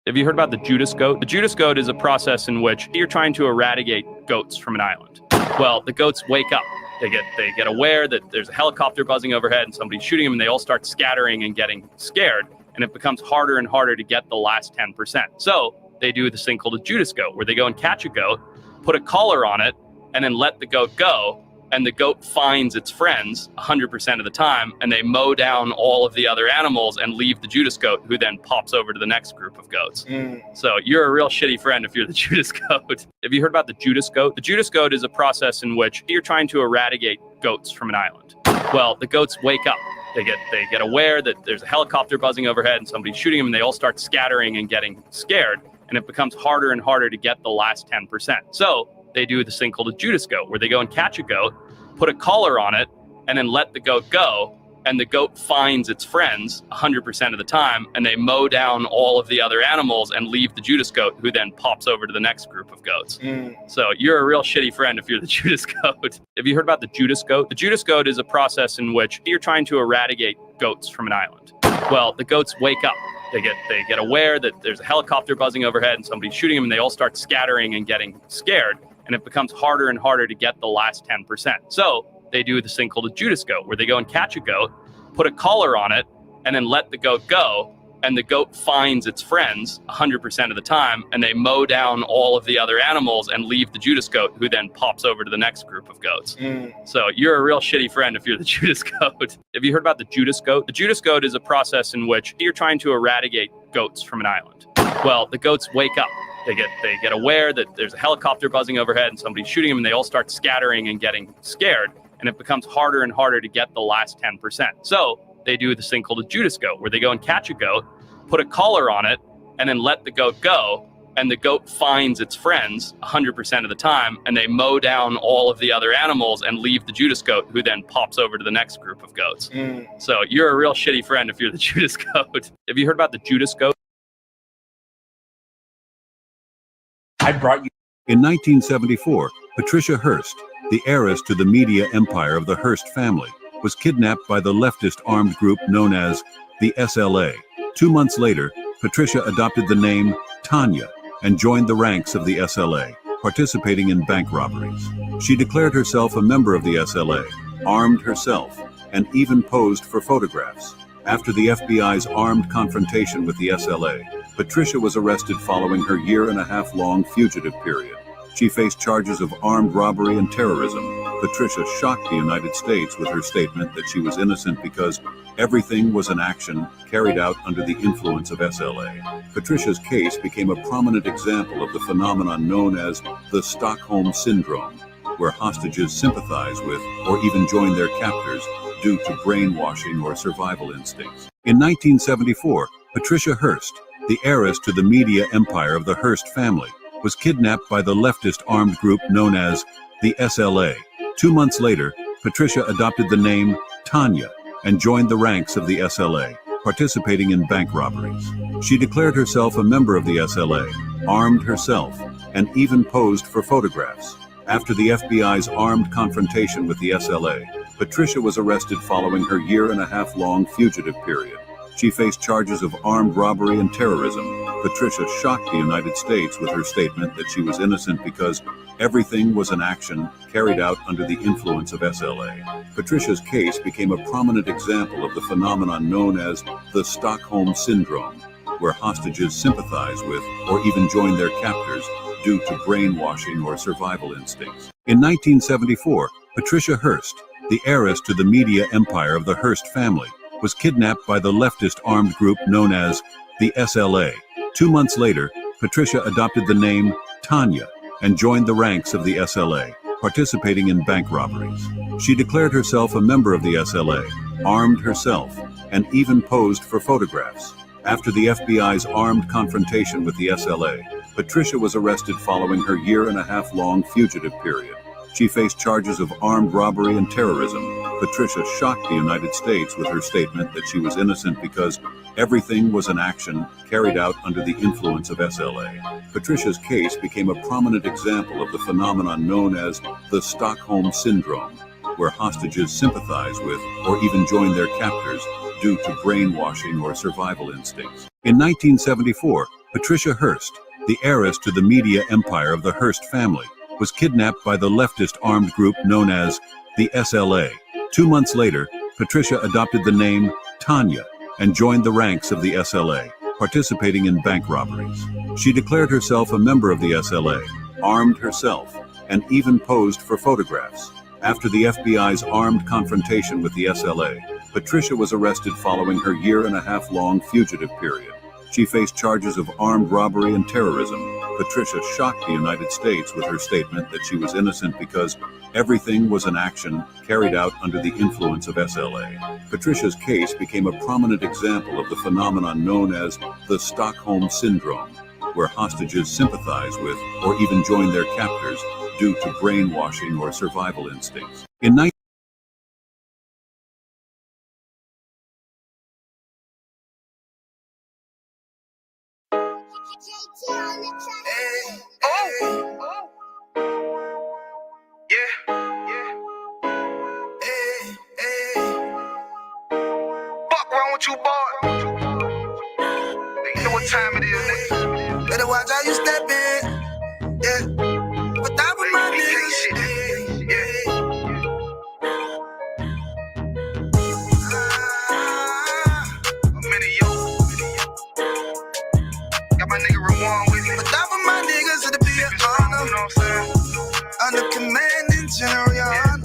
Have you heard about the Judas goat? The Judas goat is a process in which you're trying to eradicate goats from an island. Well, the goats wake up. They get aware that there's a helicopter buzzing overhead and somebody's shooting them, and they all start scattering and getting scared. And it becomes harder and harder to get the last 10%. So they do this thing called a Judas goat, where they go and catch a goat, put a collar on it, and then let the goat go. And the goat finds its friends 100% of the time, and they mow down all of the other animals and leave the Judas goat, who then pops over to the next group of goats. So you're a real shitty friend if you're the Judas goat. Have you heard about the Judas goat? The Judas goat is a process in which you're trying to eradicate goats from an island. Well, the goats wake up. They get aware that there's a helicopter buzzing overhead and somebody's shooting them, and they all start scattering and getting scared. And it becomes harder and harder to get the last 10%. So they do this thing called a Judas goat, where they go and catch a goat, put a collar on it, and then let the goat go. And the goat finds its friends 100% of the time, and they mow down all of the other animals and leave the Judas goat, who then pops over to the next group of goats. So you're a real shitty friend if you're the Judas goat. Have you heard about the Judas goat? The Judas goat is a process in which you're trying to eradicate goats from an island. Well, the goats wake up. They get aware that there's a helicopter buzzing overhead and somebody's shooting them, and they all start scattering and getting scared. And it becomes harder and harder to get the last 10%. So they do this thing called a Judas goat, where they go and catch a goat, put a collar on it, and then let the goat go. And the goat finds its friends 100% of the time, and they mow down all of the other animals and leave the Judas goat, who then pops over to the next group of goats. So you're a real shitty friend if you're the Judas goat. Have you heard about the Judas goat? The Judas goat is a process in which you're trying to eradicate goats from an island. Well, the goats wake up. They get aware that there's a helicopter buzzing overhead and somebody's shooting them, and they all start scattering and getting scared. And it becomes harder and harder to get the last 10%. So they do this thing called a Judas goat, where they go and catch a goat, put a collar on it, and then let the goat go. And the goat finds its friends 100% of the time, and they mow down all of the other animals and leave the Judas goat, who then pops over to the next group of goats. So you're a real shitty friend if you're the Judas goat. Have you heard about the Judas goat? In 1974, Patricia Hearst, the heiress to the media empire of the Hearst family, was kidnapped by the leftist armed group known as the SLA. 2 months later, Patricia adopted the name Tanya and joined the ranks of the SLA, participating in bank robberies. She declared herself a member of the SLA, armed herself, and even posed for photographs. After the FBI's armed confrontation with the SLA, Patricia was arrested following her year-and-a-half-long fugitive period. She faced charges of armed robbery and terrorism. Patricia shocked the United States with her statement that she was innocent because everything was an action carried out under the influence of SLA. Patricia's case became a prominent example of the phenomenon known as the Stockholm Syndrome, where hostages sympathize with or even join their captors due to brainwashing or survival instincts. In 1974, Patricia Hearst, the heiress to the media empire of the Hearst family, was kidnapped by the leftist armed group known as the SLA. 2 months later, Patricia adopted the name Tanya and joined the ranks of the SLA, participating in bank robberies. She declared herself a member of the SLA, armed herself, and even posed for photographs. After the FBI's armed confrontation with the SLA, Patricia was arrested following her year-and-a-half-long fugitive period. She faced charges of armed robbery and terrorism. Patricia shocked the United States with her statement that she was innocent because everything was an action carried out under the influence of SLA. Patricia's case became a prominent example of the phenomenon known as the Stockholm Syndrome, where hostages sympathize with or even join their captors due to brainwashing or survival instincts. In 1974, Patricia Hearst, the heiress to the media empire of the Hearst family, was kidnapped by the leftist armed group known as the SLA. 2 months later, Patricia adopted the name Tanya and joined the ranks of the SLA, participating in bank robberies. She declared herself a member of the SLA, armed herself, and even posed for photographs. After the FBI's armed confrontation with the SLA, Patricia was arrested following her year-and-a-half-long fugitive period. She faced charges of armed robbery and terrorism. Patricia shocked the United States with her statement that she was innocent because everything was an action carried out under the influence of SLA. Patricia's case became a prominent example of the phenomenon known as the Stockholm Syndrome, where hostages sympathize with or even join their captors due to brainwashing or survival instincts. In 1974, Patricia Hearst, the heiress to the media empire of the Hearst family, was kidnapped by the leftist armed group known as the SLA. 2 months later, Patricia adopted the name Tanya and joined the ranks of the SLA, participating in bank robberies. She declared herself a member of the SLA, armed herself, and even posed for photographs. After the FBI's armed confrontation with the SLA, Patricia was arrested following her year-and-a-half-long fugitive period. She faced charges of armed robbery and terrorism. Patricia shocked the United States with her statement that she was innocent because everything was an action carried out under the influence of SLA. Patricia's case became a prominent example of the phenomenon known as the Stockholm Syndrome, where hostages sympathize with or even join their captors due to brainwashing or survival instincts. In Fuck wrong with you, boy? You know what time it is, nigga. Better watch how you step in. Yeah. But that was my nigga. Yeah. I'm in it, yo. Got my nigga Rewan with me. But that was my niggas, it'll be an honor. You know what I'm saying? Under commanding general, your honor.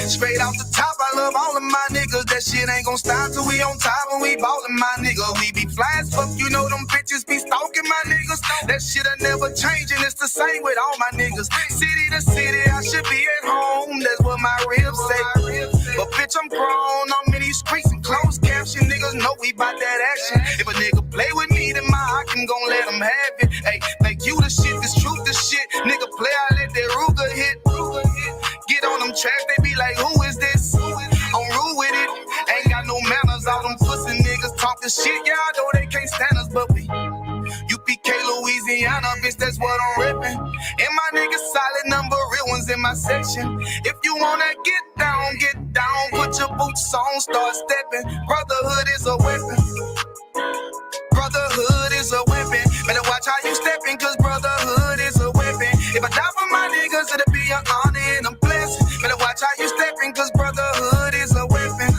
Straight off the top, I love all of my niggas. That shit ain't gon' stop till we on top and we ballin', my nigga. We be fly as fuck, you know them bitches be stalking my niggas. That shit'll never change and it's the same with all my niggas. City to city, I should be at home. That's what my ribs say. But bitch, I'm grown. I'm in these streets and closed caption. Niggas know we bout that action. If a nigga play with me, then my hock can gon' let him have it. Hey, think you the shit, this truth the shit. Nigga play, I let that Ruger hit. Get on them tracks, they be like, who is this? I'm rude with it. Ain't got no manners. All them pussy niggas talking shit. Yeah, I know they can't stand us, but we UPK, Louisiana, bitch, that's what I'm ripping. And my niggas solid number, real ones in my section. If you wanna get down, put your boots on, start stepping. Brotherhood is a weapon. Brotherhood is a weapon. Better watch how you stepping, cause brotherhood is a weapon. If I die for my niggas, it'll be an honor and a blessing. Better watch how you stepping, cause brotherhood is a weapon.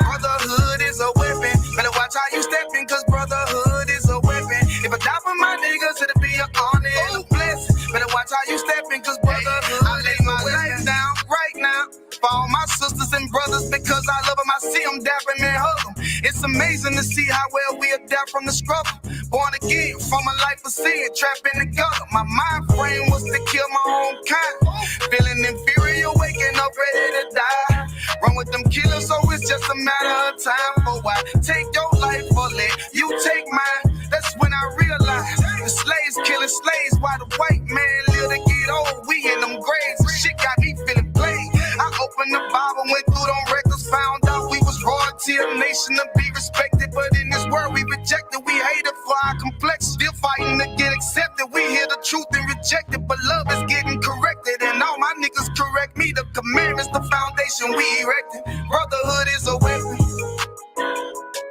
Brotherhood is a weapon. Better watch how you stepping, cause brotherhood is a weapon. If I die for my niggas, it'll be an honor and a blessing. Better watch how you stepping, cause brotherhood I lay my life down right now for all my sisters and brothers, because I love them. I see them dapping and hug them. It's amazing to see how well we adapt from the struggle. Born again from a life of sin, trapping together. My mind frame was to kill my own kind. Feeling inferior, waking up ready to die. Run with them killers, so it's just a matter of time. For why take your life or let you take mine? That's when I realized the slaves killing slaves while the white man live to get old. We in them graves, and shit got me feeling played. I opened the Bible, went through them records, found out we was royalty, a nation to be respected. But in this world we rejected, we hated for our complex. Still fighting to get accepted. We hear the truth and reject it, but love is getting corrected. And all my niggas correct me. The commandments, the foundation we erected. Brotherhood is a weapon.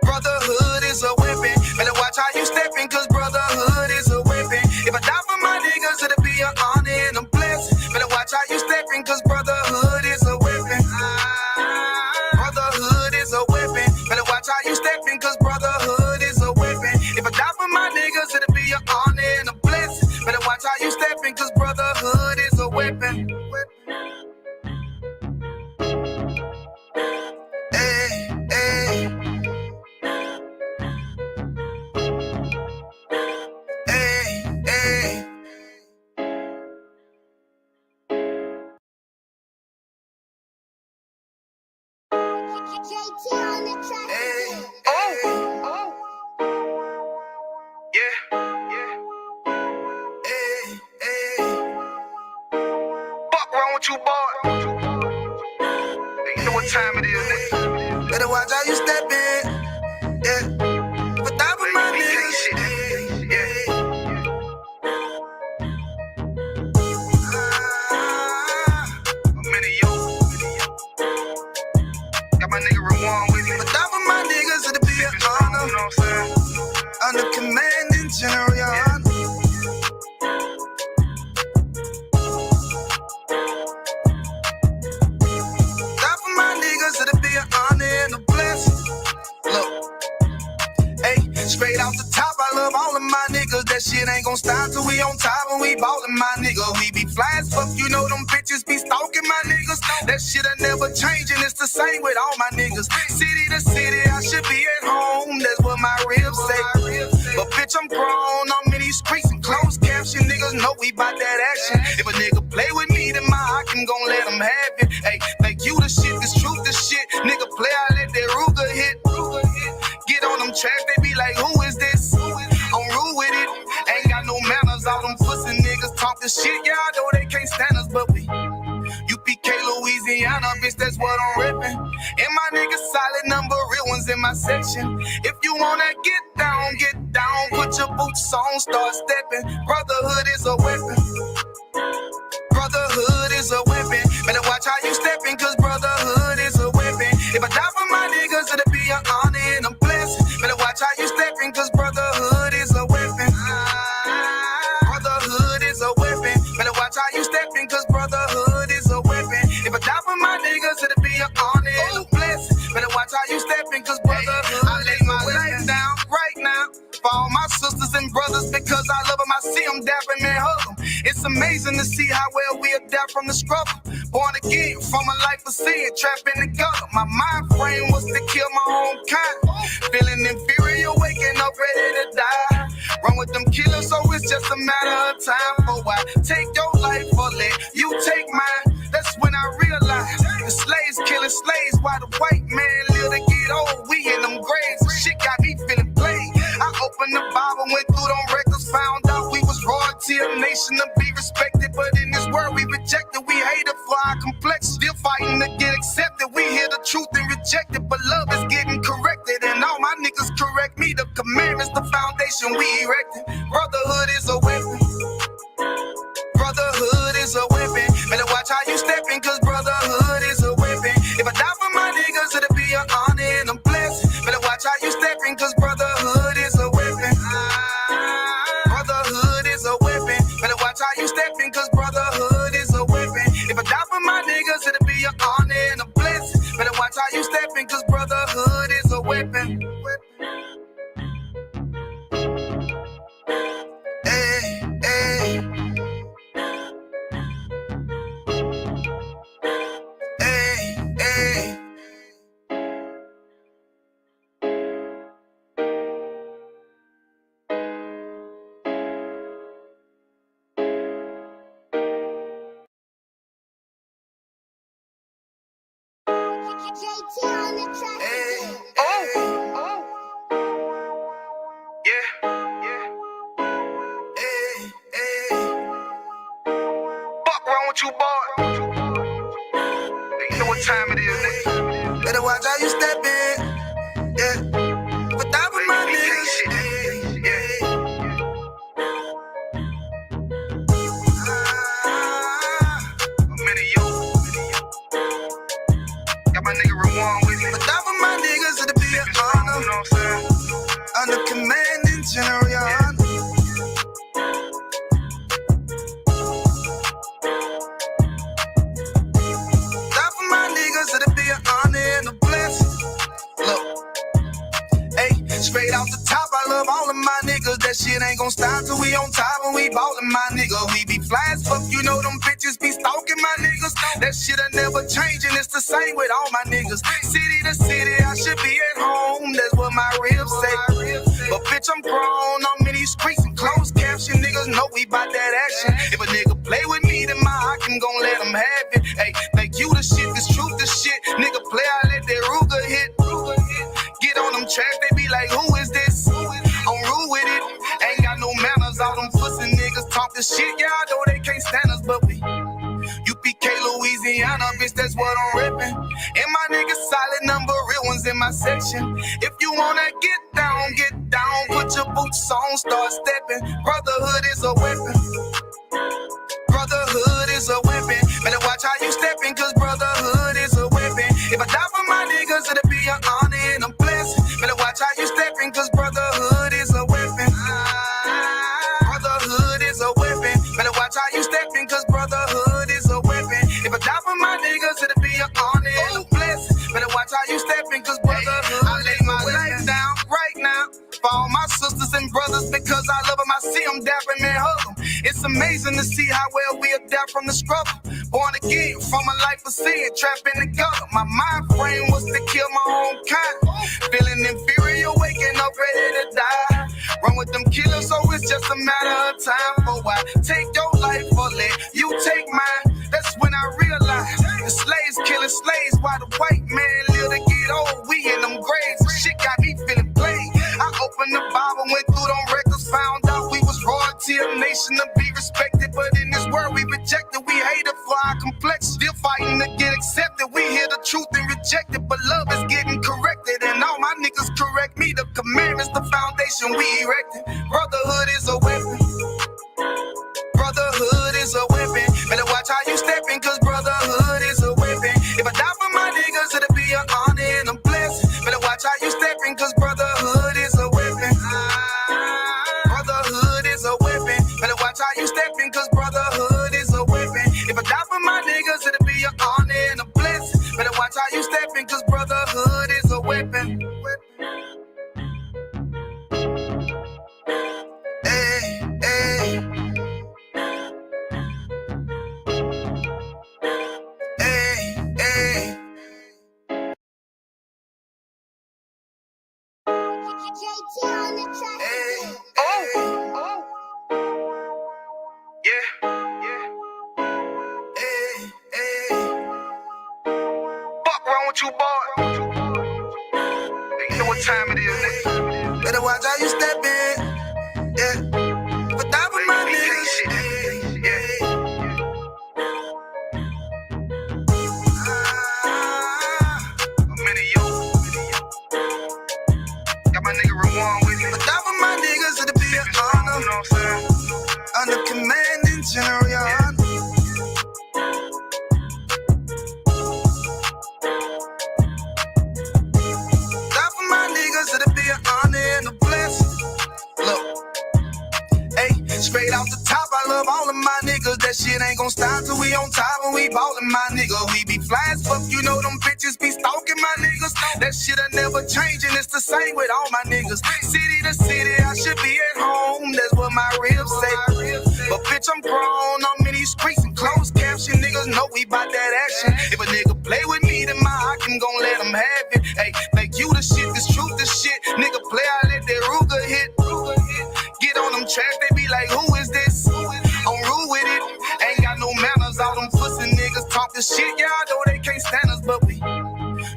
Brotherhood is a weapon. Better watch how you stepping, cause brotherhood is a weapon. If I die for my niggas, it'll be an honor and a blessing. Better watch how you stepping, cause brotherhood is a weapon. Brotherhood is a weapon. Better watch how you stepping, cause brotherhood is a weapon. If I die for my niggas, it'll be an honor and a blessing. Better watch how you stepping, cause brotherhood is a weapon. Hey, hey. Hey, hey. Hey, oh. Yeah. Hey, hey. Fuck wrong with you, boy? You know what time it is, nigga. Better watch how you step in. Yeah. But that was my nigga. Yeah. commanding general, your honor. Die for my niggas, it'll be an honor and a blessing. Look, hey, straight off the top, I love all of my niggas. That shit ain't gon' stop till we on top and we ballin', my nigga. We be fly as fuck, you know them bitches be stalking my niggas. That shit'll never change and it's the same with all my niggas. City to city, I should be at home. That's what my ribs say. But bitch, I'm grown. I'm in these streets and closed caption. Niggas know we bout that action. If a nigga play with me, then my heart can gon' let him have it. Hey, think you the shit, this truth the shit. Nigga play, I let that Ruger hit. Get on them tracks, they be like, who is this? I'm rude with it. Ain't got no manners. All them pussy niggas talking shit. Y'all know they can't stand us, but we UPK, Louisiana, bitch, that's what I'm ripping. And my niggas solid number, real ones in my section. If you wanna get down, put your boots on, start stepping. Brotherhood is a weapon. Brotherhood is a weapon. Better watch how you stepping, cause brotherhood is a weapon. If I die for my niggas, it'll be an honor and a blessing. Better watch how you stepping, cause brotherhood is a weapon. Brotherhood is a weapon. Better watch how you stepping, cause brotherhood is a weapon. If I die for my niggas, it'll be an honor and a blessing. Better watch how you stepping, cause brotherhood. I lay my life down right now for all my sisters and brothers, because I love them. I see them dapping and hug them. It's amazing to see how well we adapt from the struggle. Born again from a life of sin, trapped in the gutter. My mind frame was to kill my own kind. Feeling inferior, waking up ready to die. Run with them killers, so it's just a matter of time. For I take your life or let you take mine. That's when I realized the slaves killing slaves while the white man live to get old. We in them graves, shit got me feeling played. I opened the Bible, went through them records, found out we was royalty, a nation to be respected. But in this world we rejected, we hated for our complex. Still fighting to get accepted. We hear the truth and reject it, but love is getting corrected. And all my niggas correct me. The commandments, the foundation we erected. Brotherhood is a weapon. Brotherhood is a weapon. Better watch how you stepping, cause brotherhood is a weapon. If I die for my niggas, it'll be an honor and a blessing. Better watch how you stepping, cause brotherhood is a weapon. Brotherhood is a weapon. Better watch how you stepping, cause brotherhood is a weapon. If I die for my niggas, it'll be an honor and a blessing. Better watch how you stepping, cause brotherhood is a weapon. Hey, hey. Hey, hey. You boy, you know what time it is, nigga. Better watch how you step in, yeah. But that was my nigga, yeah. I'm in you. Got my nigga Rewan with me. But that was my niggas, it'll be an honor. You know what I'm saying? Under commanding general, your honor. Straight off the top, I love all of my niggas. That shit ain't gon' stop till we on top and we ballin', my nigga. We be fly as fuck, you know them bitches be stalking my niggas. That shit'll never change and it's the same with all my niggas. City to city, I should be at home. That's what my ribs say. But bitch, I'm grown. I'm in these streets and closed caption. Niggas know we bout that action. If a nigga play with me, then my heart can gon' let him have it. Hey, think you the shit, this truth the shit. Nigga play, I let that Ruger hit. Get on them tracks, they be like, who is this? I'm rude with it. Ain't got no manners. All them pussy niggas talking shit. Y'all know they can't stand us, but we UPK, Louisiana, bitch, that's what I'm ripping. And my niggas solid number, real ones in my section. If you wanna get down, put your boots on, start stepping. Brotherhood is a weapon. Brotherhood is a weapon. Better watch how you stepping, cause brotherhood is a weapon. If I die for my niggas, it'll be an honor and a blessing. Better watch how you stepping, cause brotherhood is a weapon. stepping, cause brotherhood, I lay my life down right now. For all my sisters and brothers, because I love them, I see them dapping and hug them. It's amazing to see how well we adapt from the struggle. Born again from a life of sin, trapped in the gutter. My mind frame was to kill my own kind. Feeling inferior, waking up ready to die. Run with them killers, so it's just a matter of time. For I take your life or let you take mine. That's when I realized the slaves killing slaves while the white man live to get old. We in them graves, shit got me feeling played. I opened the Bible, went through them records, found out we was royalty, a nation to be respected. But in this world we rejected, we hated for our complex. Still fighting to get accepted. We hear the truth and reject it, but love is getting corrected. And all my niggas correct me. The commandments, the foundation we erected. Brotherhood is a weapon. Brotherhood is a weapon. Better watch how you stepping, cause brotherhood is a weapon. If I die for my niggas, it'll be an honor and a blessing. Better watch how you stepping, cause brotherhood is a weapon. Brotherhood is a weapon. Better watch how you stepping, cause brotherhood is a weapon. If I die for my niggas, it'll be an honor and a blessing. Better watch how you stepping, cause brotherhood is a weapon. Hey, hey. You boy, you know what time it is, nigga. Better watch how you step in, yeah. But that was my nigga, yeah. I'm in yo. Got my nigga Ramon with me. But that was my niggas, it'll be an honor. You know what I'm saying? Under commanding general, your honor. Straight off the top, I love all of my niggas. That shit ain't gon' stop till we on top and we ballin', my nigga. We be fly as fuck, you know them bitches be stalking my niggas. That shit'll never change and it's the same with all my niggas. City to city, I should be at home. That's what my ribs say. But bitch, I'm grown, I'm in these streets and closed caption. Niggas know we bout that action. If a nigga play with me, then my Hakim gon' let him have it. Hey, make you the shit, this truth the shit. Nigga play, I let that Ruger hit. Get on them tracks, they be like, who is this? I'm rude with it. Ain't got no manners, all them pussy niggas talking shit. Yeah, I know they can't stand us, but we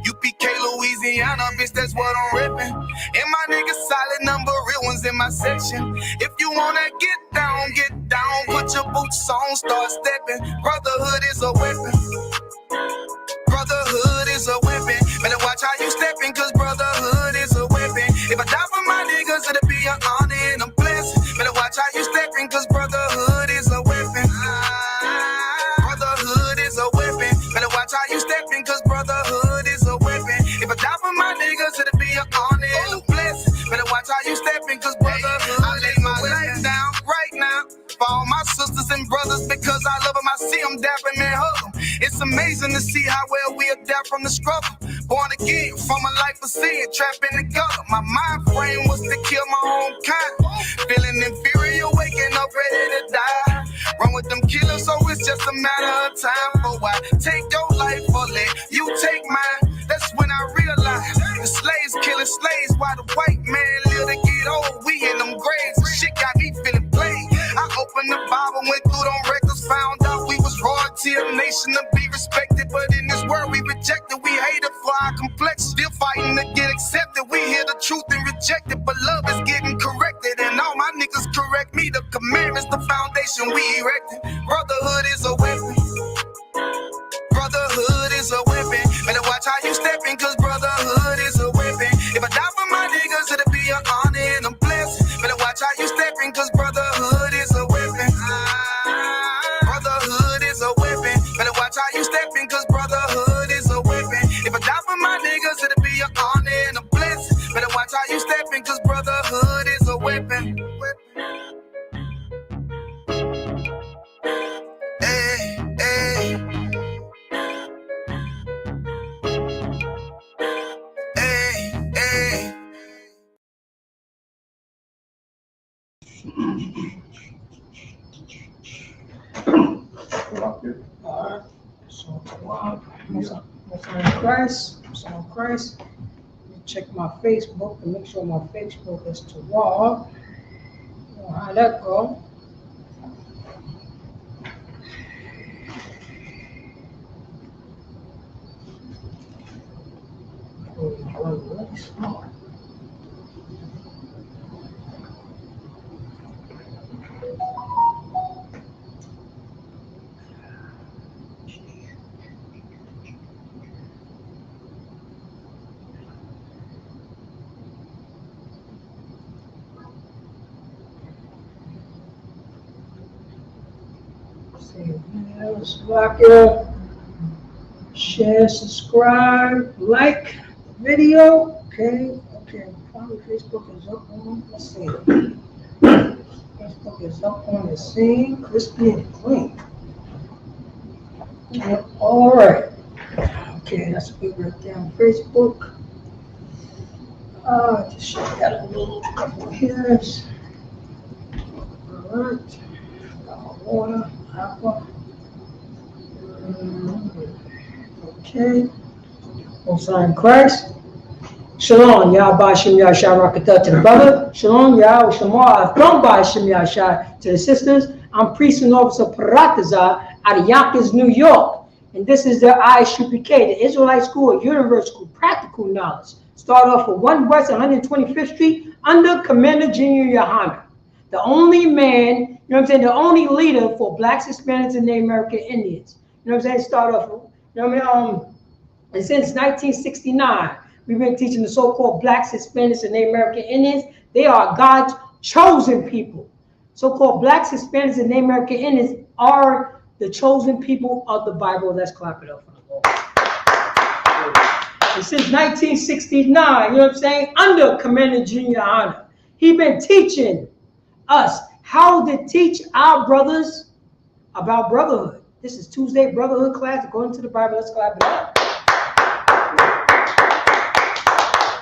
UPK, Louisiana, bitch, that's what I'm ripping. And my niggas solid number, real ones in my section. If you wanna get down, put your boots on, start stepping. Brotherhood is a weapon. Brotherhood is a weapon. Better watch how you stepping, cause brotherhood is a weapon. If I die for my niggas, it'll be an honor and a blessing. Better watch how you stepping, cause brotherhood is a weapon. Brotherhood is a weapon. Better watch how you stepping, cause brotherhood is a weapon. If I die for my niggas, it'll be an honor and a blessing. Better watch how you stepping, cause brotherhood, I lay my life down right now. For all my sisters and brothers, because I love them, I see them dapping and hug them. It's amazing to see how well we adapt from the struggle. Born again from a life of sin, trapped in the gutter. My mind frame was to kill my own kind. Feeling inferior, waking up ready to die. Run with them killers, so it's just a matter of time. For I take your life or let you take mine. That's when I realized the slaves killing slaves while the white man live to get old. We in them graves, shit got me feeling played. I opened the Bible, went through them records, found out we was royalty, a nation to be respected. But in this world we rejected, we hated for our complex. Still fighting to get accepted. We hear the truth and reject it, but love is getting corrected. And all my niggas correct me. The commandments, the foundation we erected. Brotherhood is a weapon. Brotherhood is a weapon. Better watch how you stepping, cause brotherhood is a weapon. If I die for my niggas, it'll be an honor and a blessing. Better watch how you stepping, cause brotherhood is a weapon. Brotherhood is a weapon. Better watch how you stepping, cause brotherhood is a weapon. If I die for my niggas, it'll be an honor and a blessing. Better watch how you stepping, cause brotherhood is a weapon. Hey, hey. Alright, so most on Christ. Let me check my Facebook to make sure my Facebook is to raw. How that go? Really small. Like it, share, subscribe, like video. Okay. Probably Facebook is up on. Let's see. Facebook is up on the scene, crispy and clean. All right. Okay, that's good right there on Facebook. Just shake that a little couple here. All right. Water, aqua. Okay. Most in Christ. Shalom, Yahweh Shem Yahshua Rakatah to the brother. Shalom, Yahweh Shemar from by Shem Yahshua to the sisters. I'm priest and officer Paratazar out of Yonkers, New York. And this is the ISUPK, the Israelite School of Universal Practical Knowledge. Start off with 1 West 125th Street under Commander Junior Yohana. The only man, you know what I'm saying, the only leader for Blacks, Hispanics, and Native American Indians. You know what I'm saying? Start off, you know what I mean? And since 1969, we've been teaching the so-called Blacks, Hispanics, and Native American Indians. They are God's chosen people. So-called Blacks, Hispanics, and Native American Indians are the chosen people of the Bible. Let's clap it up for the Lord. And since 1969, you know what I'm saying, under Commander Junior Yohana, he's been teaching us how to teach our brothers about brotherhood. This is Tuesday brotherhood class according to the Bible. Let's clap it up.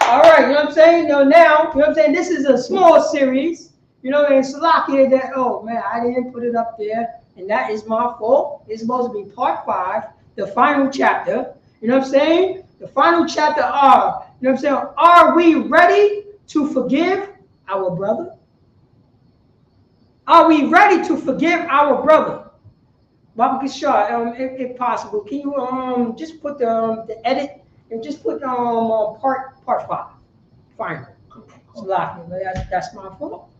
All right, you know what I'm saying? You know, now, you know what I'm saying? This is a small series, you know, and Salakia that, oh man, I didn't put it up there, and that is my fault. It's supposed to be part 5, the final chapter. You know what I'm saying? The final chapter are, you know what I'm saying? Are we ready to forgive our brother? Are we ready to forgive our brother? Baba Kishar, if possible, can you just put the edit and just put part 5, final. That's my fault.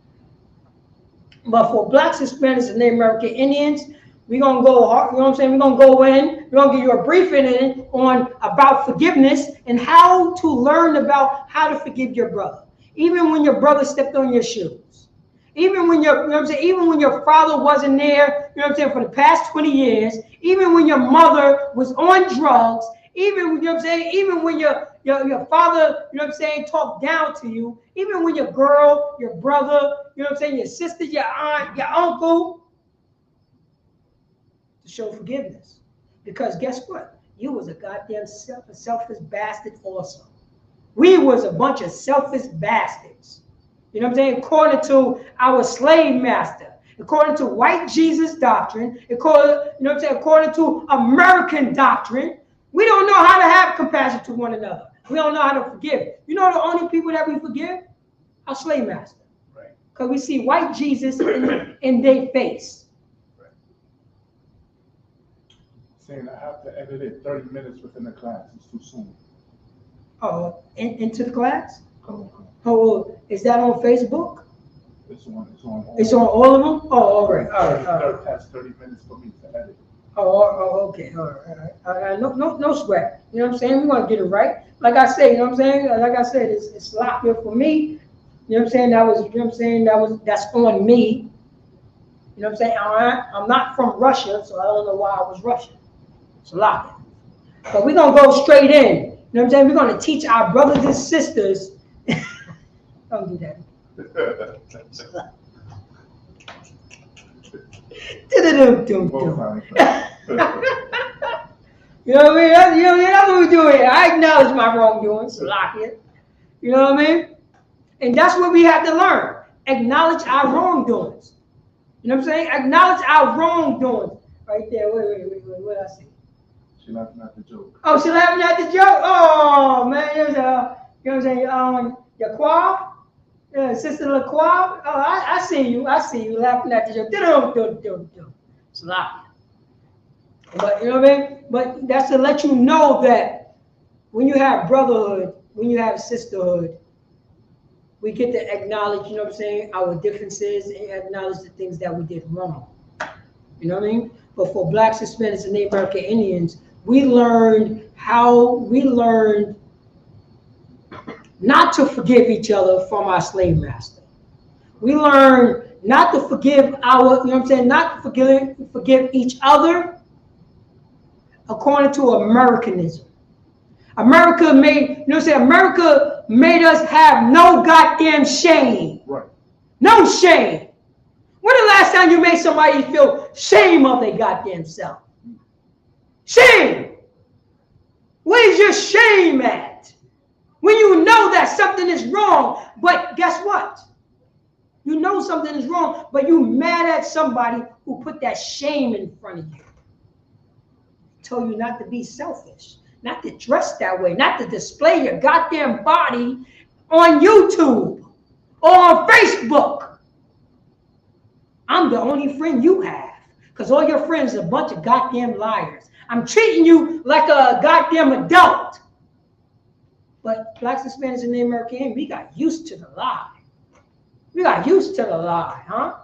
But for Blacks, Hispanics, and Native American Indians, we're gonna go hard. You know what I'm saying? We're gonna go in. We're gonna give you a briefing on about forgiveness and how to learn about how to forgive your brother, even when your brother stepped on your shoes. Even when your, you know what I'm saying, even when your father wasn't there, you know what I'm saying, for the past 20 years, even when your mother was on drugs, even, you know what I'm saying, even when your father, you know what I'm saying, talked down to you, even when your girl, your brother, you know what I'm saying, your sister, your aunt, your uncle, to show forgiveness. Because guess what? You was a goddamn selfish bastard also. We was a bunch of selfish bastards. You know what I'm saying? According to our slave master, according to white Jesus doctrine, according, you know what I'm saying, according to American doctrine, we don't know how to have compassion to one another. We don't know how to forgive. You know the only people that we forgive? Our slave master. Right. Because we see white Jesus in their face. Right. Saying I have to edit it 30 minutes within the class. It's too soon. Oh, into the class? Oh, is that on Facebook? It's on all of them? Oh, all right. That's 30 minutes for me to edit. Oh, okay. All right. No sweat. You know what I'm saying? We want to get it right. Like I say, you know what I'm saying? Like I said, it's locked here for me. You know what I'm saying? That's on me. You know what I'm saying? I'm not from Russia, so I don't know why I was Russian. It's locked. But we're going to go straight in. You know what I'm saying? We're going to teach our brothers and sisters. Don't do that. You know what I mean? That's what we do here. I acknowledge my wrongdoings, lock it. You know what I mean? And that's what we have to learn. acknowledge our wrongdoings. You know what I'm saying? Acknowledge our wrongdoings. Right there. Wait. What did I say? She laughing at the joke. Oh, she laughing at the joke? Oh, man. You know what I'm saying? Yaquab? Yeah, Sister LaQuab? Oh, I see you. I see you laughing at the joke. Slap. But, you know what I mean? But that's to let you know that when you have brotherhood, when you have sisterhood, we get to acknowledge, you know what I'm saying, our differences and acknowledge the things that we did wrong. You know what I mean? But for Blacks, Hispanics, and Native American Indians, we learned not to forgive each other from our slave master. We learned not to forgive our, you know what I'm saying, not to forgive each other according to Americanism. America made, you know what I'm saying, America made us have no goddamn shame. Right. No shame. When the last time you made somebody feel shame of their goddamn self? Shame. Where's your shame at? When you know that something is wrong, but guess what? You know something is wrong, but you mad at somebody who put that shame in front of you. Told you not to be selfish, not to dress that way, not to display your goddamn body on YouTube or on Facebook. I'm the only friend you have, because all your friends are a bunch of goddamn liars. I'm treating you like a goddamn adult. But Blacks, Hispanics, and Native American, we got used to the lie. We got used to the lie, huh?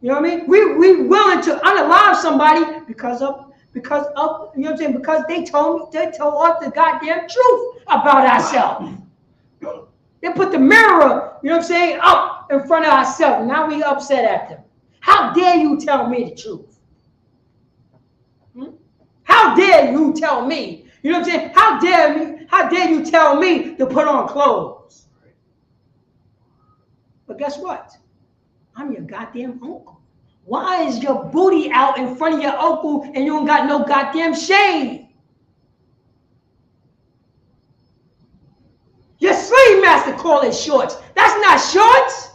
You know what I mean? We willing to unalive somebody because of, you know what I'm saying? Because they told us the goddamn truth about ourselves. They put the mirror, you know what I'm saying, up in front of ourselves. Now we upset at them. How dare you tell me the truth? How dare you tell me? You know what I'm saying? How dare you tell me to put on clothes? But guess what? I'm your goddamn uncle. Why is your booty out in front of your uncle and you don't got no goddamn shame? Your slave master call it shorts. That's not shorts.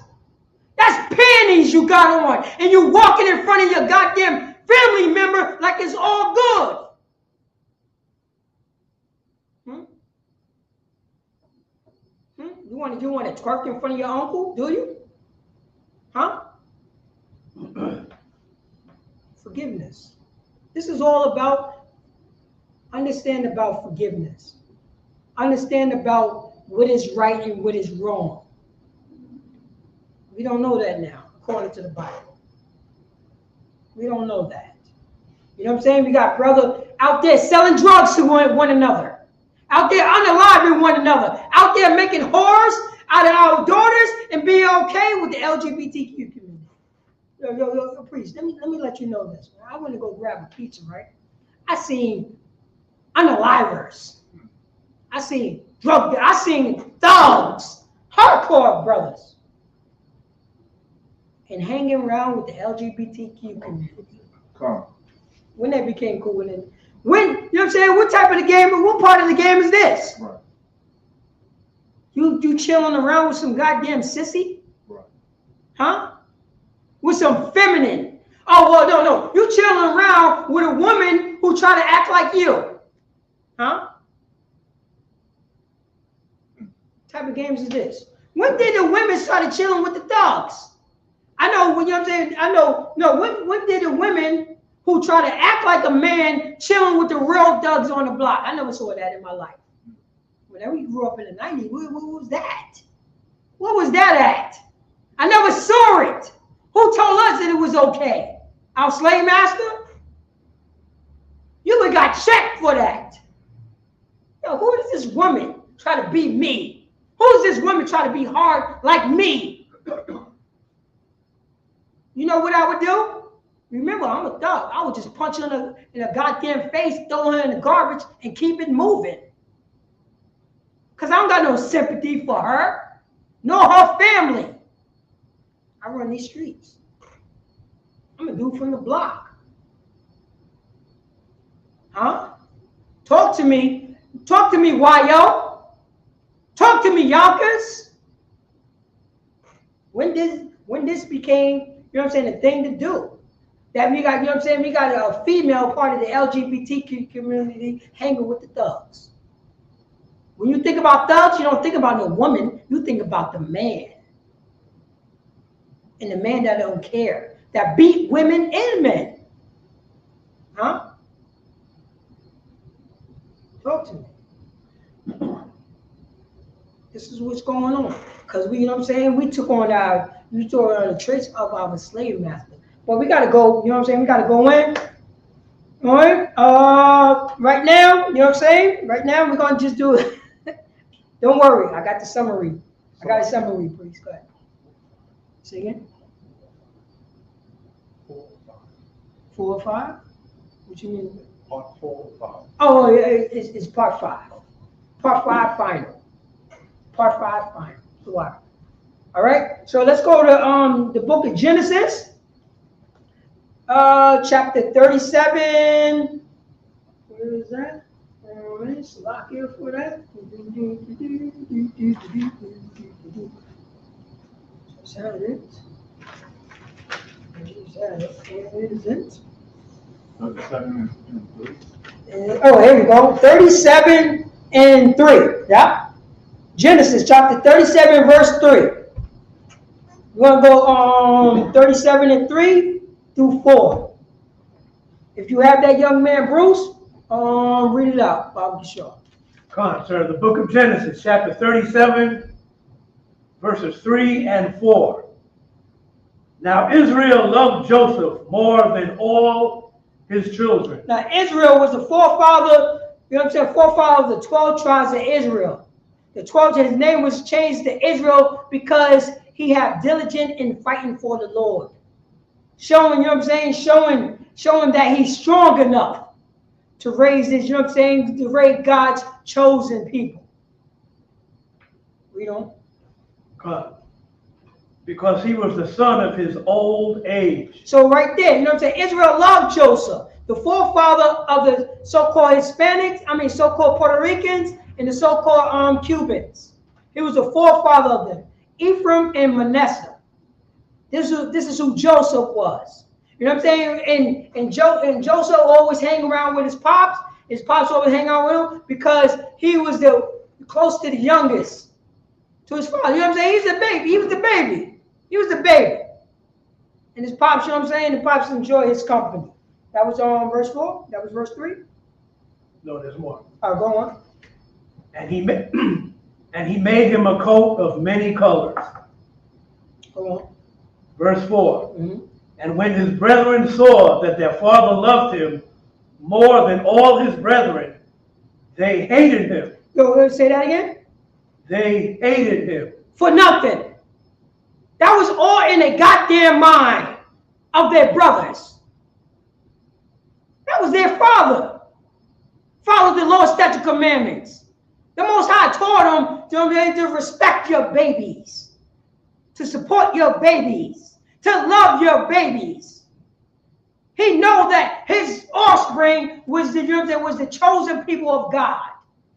That's panties you got on. And you walking in front of your goddamn family member like it's all good. You want to twerk in front of your uncle, do you? Huh? Forgiveness. This is all about, understand about forgiveness. Understand about what is right and what is wrong. We don't know that now, according to the Bible. We don't know that. You know what I'm saying? We got brother out there selling drugs to one another. Out there unaliving one another. Out there making whores out of our daughters and being okay with the LGBTQ community. Yo, priest, let me let you know this. I went to go grab a pizza, right? I seen unalivers. I seen thugs, hardcore brothers, and hanging around with the LGBTQ community. Come. When they became cool with it. When, you know what I'm saying? What type of the game, what part of the game is this? Right. You chilling around with some goddamn sissy? Right. Huh? With some feminine. Oh, well, no. You chilling around with a woman who try to act like you. Huh? What type of games is this? When did the women start chilling with the thugs? I know, you know what I'm saying? I know, no, when did the women who try to act like a man chilling with the real thugs on the block? I never saw that in my life. Whenever you grew up in the 90s, what was that? What was that at? I never saw it. Who told us that it was okay? Our slave master? You would got checked for that. Yo, who is this woman try to be me? Who is this woman try to be hard like me? You know what I would do? Remember, I'm a thug. I would just punch her in a goddamn face, throw her in the garbage, and keep it moving. Because I don't got no sympathy for her, nor her family. I run these streets. I'm a dude from the block. Huh? Talk to me. Talk to me, YO. Talk to me, Yonkers. When this became, you know what I'm saying, a thing to do. That we got, you know what I'm saying, we got a female part of the LGBTQ community hanging with the thugs. When you think about thugs, you don't think about no woman, you think about the man. And the man that don't care, that beat women and men. Huh? Talk to me. This is what's going on. Because we, you know what I'm saying, we took on the traits of our slave master. But we gotta go, you know what I'm saying, we gotta go in. All right. Right now, you know what I'm saying? Right now we're gonna just do it. Don't worry, I got the summary. I got a summary, please. Go ahead. Say again. 4 or 5? What you mean? Part 4 or 5. Oh, yeah, it's part 5. Part 5 final. Part 5 final. Wow. All right. So let's go to the book of Genesis, chapter 37. Where is that? Let's lock here for that. Is that it? Is it? 37 and 3. Oh, here we go. 37 and 3. Yeah. Genesis chapter 37, verse 3. We're going to go 37 and 3 through 4. If you have that, young man, Bruce, read it out, Bob Shaw. Come on, sir. The book of Genesis, chapter 37, verses 3 and 4. Now Israel loved Joseph more than all his children. Now Israel was the forefather, you know what I'm saying, forefather of the 12 tribes of Israel. The 12, his name was changed to Israel because he had diligent in fighting for the Lord. Showing, you know what I'm saying, showing that he's strong enough to raise this, you know what I'm saying, to raise God's chosen people. Read on. God. Because he was the son of his old age. So right there, you know what I'm saying, Israel loved Joseph, the forefather of the so-called Hispanics, so-called Puerto Ricans, and the so-called Cubans. He was the forefather of them, Ephraim and Manasseh. This is who Joseph was. You know what I'm saying? And Joseph always hang around with his pops. His pops always hang out with him because he was close to the youngest to his father. You know what I'm saying? He's the baby. He was the baby. He was the baby. And his pops, you know what I'm saying? The pops enjoy his company. That was verse 4. That was verse 3. No, there's more. Go on. And he made him a coat of many colors. Go on. Verse 4. Mm-hmm. And when his brethren saw that their father loved him more than all his brethren, they hated him. Yo, say that again. They hated him. For nothing. That was all in the goddamn mind of their brothers. That was their father. Follow the Lord's statute commandments. The Most High taught them to respect your babies, to support your babies, to love your babies. He know that his offspring was the chosen people of God.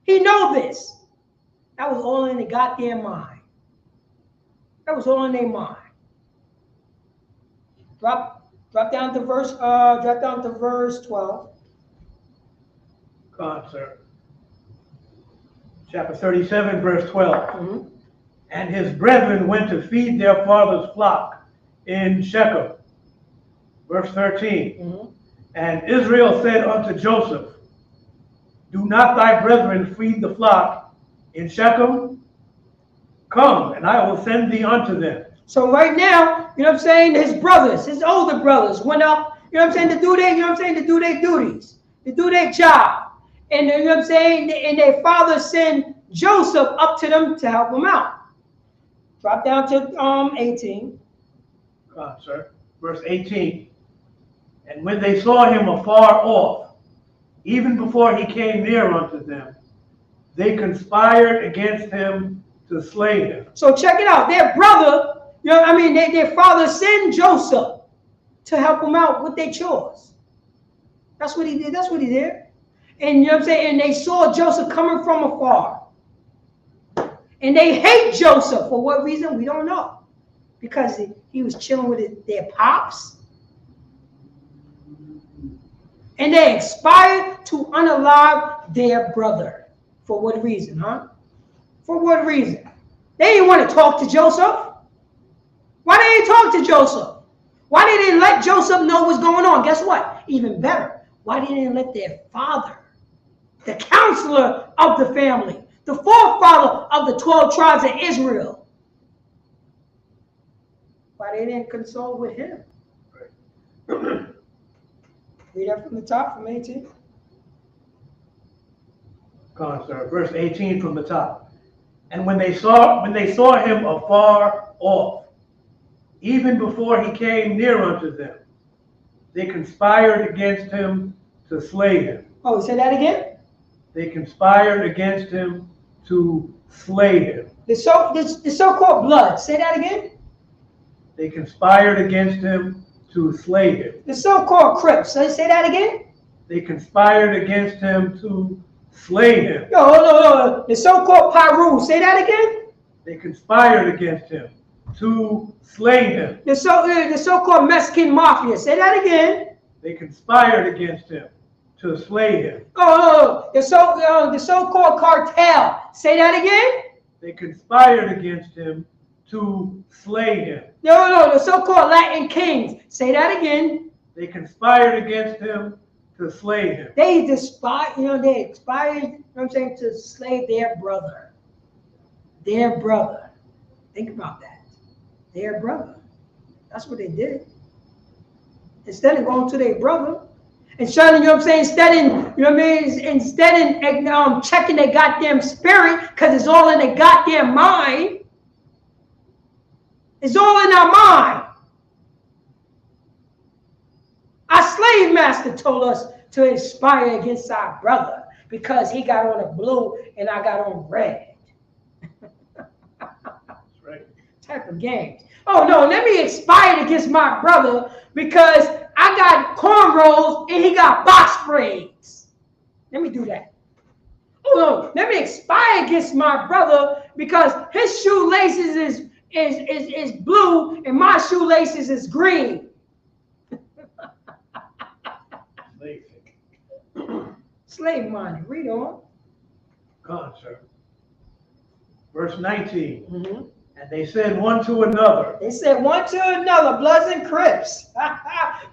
He know this. That was all in the goddamn mind. That was all in their mind. Drop down to verse 12. God, sir. Chapter 37, verse 12. Mm-hmm. And his brethren went to feed their father's flock in Shechem. Verse 13. Mm-hmm. And Israel said unto Joseph, do not thy brethren feed the flock in Shechem? Come, and I will send thee unto them. So right now, you know what I'm saying, his brothers, his older brothers went up, you know what I'm saying, to do their duties, to do their job. And you know what I'm saying, and their father sent Joseph up to them to help them out. Drop down to 18. Sir. Verse 18. And when they saw him afar off, even before he came near unto them, they conspired against him to slay him. So check it out. Their brother, you know what I mean, their father sent Joseph to help them out with their chores. That's what he did. That's what he did. And you know what I'm saying? And they saw Joseph coming from afar. And they hate Joseph. For what reason? We don't know. because he was chilling with their pops? And they conspired to unalive their brother. For what reason, huh? For what reason? They didn't want to talk to Joseph. Why didn't they talk to Joseph? Why didn't they let Joseph know what's going on? Guess what? Even better. Why didn't they let their father, the counselor of the family, the forefather of the 12 tribes of Israel, why they didn't consult with him? Read that from the top, from 18. Come on, sir. Verse 18 from the top. And when they saw him afar off, even before he came near unto them, they conspired against him to slay him. Oh, say that again? They conspired against him to slay him. The so-called blood. Say that again? They conspired against him to slay him. The so-called Crips. Say that again? They conspired against him to slay him. No. The so-called Pyru. Say that again? They conspired against him to slay him. The so-called Mexican Mafia. Say that again? They conspired against him to slay him. No. The so-called cartel. Say that again? They conspired against him to slay him. No. The so-called Latin Kings. Say that again? They conspired against him to slay him. They conspired, to slay their brother. Their brother. Think about that. Their brother. That's what they did. Instead of going to their brother, instead of, checking their goddamn spirit, because it's all in their goddamn mind. It's all in our mind. Our slave master told us to inspire against our brother because he got on a blue and I got on red. That's right. Type of games. Oh no, let me inspire against my brother because I got cornrows and he got box braids. Let me do that. Oh no, let me inspire against my brother because his shoelaces is blue and my shoelaces is green. Slave money. Read on. Come on, sir. Verse 19. Mm-hmm. And they said one to another. They said one to another, Bloods and Crips.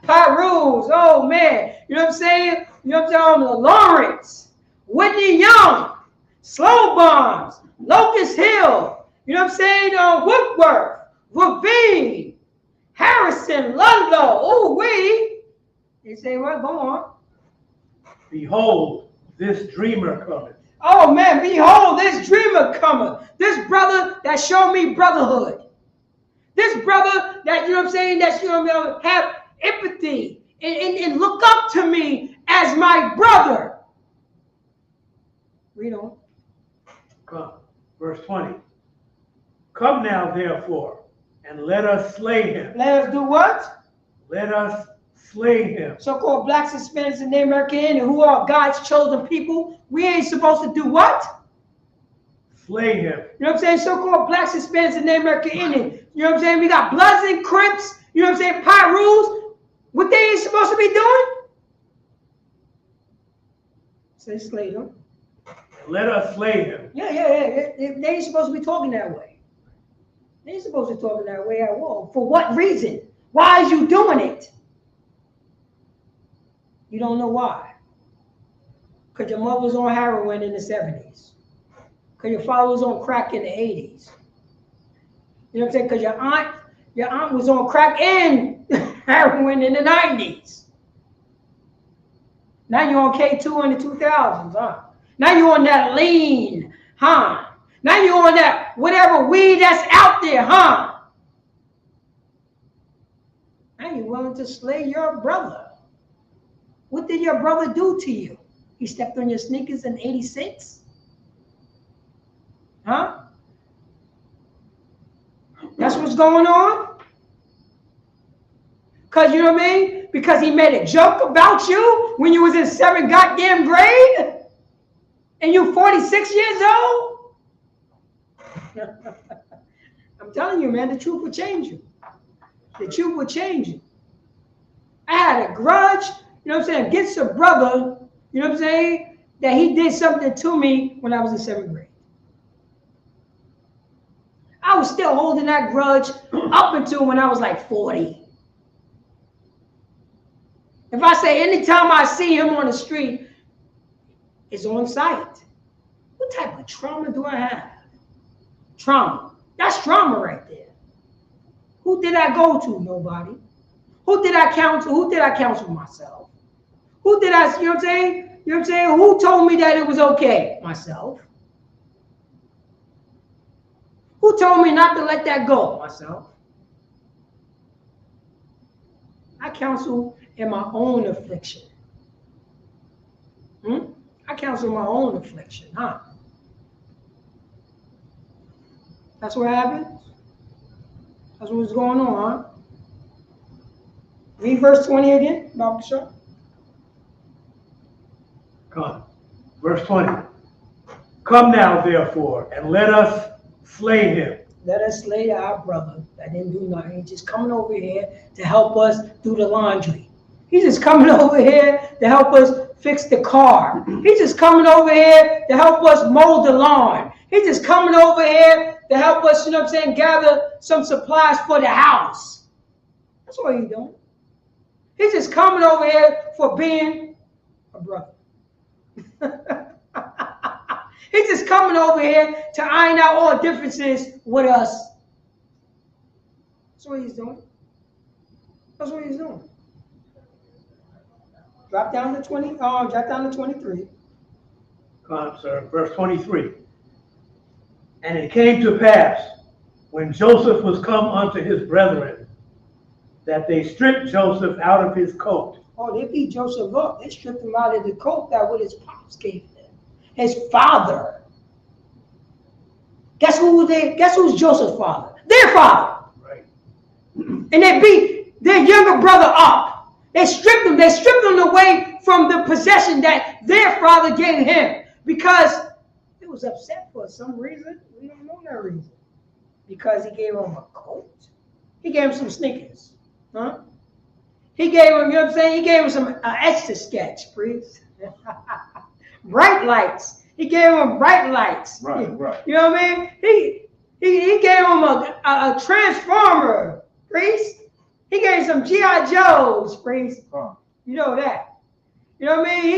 Pyrus. Oh man. You know what I'm saying? You know what I'm saying? Lawrence, Whitney Young, Slow Bombs, Locust Hill. You know what I'm saying? Woodworth, Ravine, Harrison, Ludlow. Oh, we. They say, well, go on. Behold, this dreamer cometh. Oh man, behold, this dreamer cometh. This brother that showed me brotherhood. This brother that, you know what I'm saying, that, you know, have empathy and look up to me as my brother. Read on. Come. Verse 20. Come now, therefore, and let us slay him. Let us do what? Let us slay him. So-called blacks, Hispanics, and Native American, who are God's chosen people. We ain't supposed to do what? Slay him. You know what I'm saying? So-called blacks, Hispanics, and Native American Indians. You know what I'm saying? We got Bloods and Crips. You know what I'm saying? Pyrus. What they ain't supposed to be doing? Say slay them. Let us slay him. Yeah. They ain't supposed to be talking that way. They ain't supposed to be talking that way at all. For what reason? Why is you doing it? You don't know why. Because your mother was on heroin in the 70s. Because your father was on crack in the 80s. You know what I'm saying? Because your aunt was on crack and heroin in the 90s. Now you're on K2 in the 2000s, huh? Now you're on that lean, huh? Now you're on that whatever weed that's out there, huh? Now you're willing to slay your brother. What did your brother do to you? He stepped on your sneakers in 86? Huh? That's what's going on? Because, you know what I mean? Because he made a joke about you when you was in 7th goddamn grade? And you 46 years old? I'm telling you, man, the truth will change you. The truth will change you. I had a grudge, you know what I'm saying, against a brother, you know what I'm saying, that he did something to me when I was in 7th grade. I was still holding that grudge up until when I was like 40. If I say anytime I see him on the street, it's on sight. What type of trauma do I have? Trauma. That's trauma right there. Who did I go to? Nobody. Who did I counsel? Who did I counsel myself? Who did I, you know what I'm saying? You know what I'm saying? Who told me that it was okay? Myself. Who told me not to let that go? Myself. I counsel in my own affliction. I counsel my own affliction, huh? That's what happened? That's what's going on, huh? Read verse 20 again, Bible show. Come. Verse 20. Come now, therefore, and let us slay him. Let us slay our brother that didn't do nothing. He's just coming over here to help us do the laundry. He's just coming over here to help us fix the car. He's just coming over here to help us mow the lawn. He's just coming over here to help us, you know what I'm saying, gather some supplies for the house. That's what he's doing. He's just coming over here for being a brother. He's just coming over here to iron out all differences with us. That's what he's doing. That's what he's doing. Drop down to 20. Drop down to 23. Come, sir. Verse 23. And it came to pass, when Joseph was come unto his brethren, that they stripped Joseph out of his coat. Oh, they beat Joseph up. They stripped him out of the coat that what his pops gave him. His father. Guess who's Joseph's father? Their father. Right. And they beat their younger brother up. They stripped him away from the possession that their father gave him because he was upset for some reason. We don't know that reason. Because he gave him a coat. He gave him some sneakers. Huh? He gave him, you know what I'm saying? He gave him some Etch-a-Sketch, please. Bright lights. He gave him bright lights. Right. You know what I mean? He gave him a transformer, priest. He gave some G.I. Joes, priest. You know that. You know what I mean?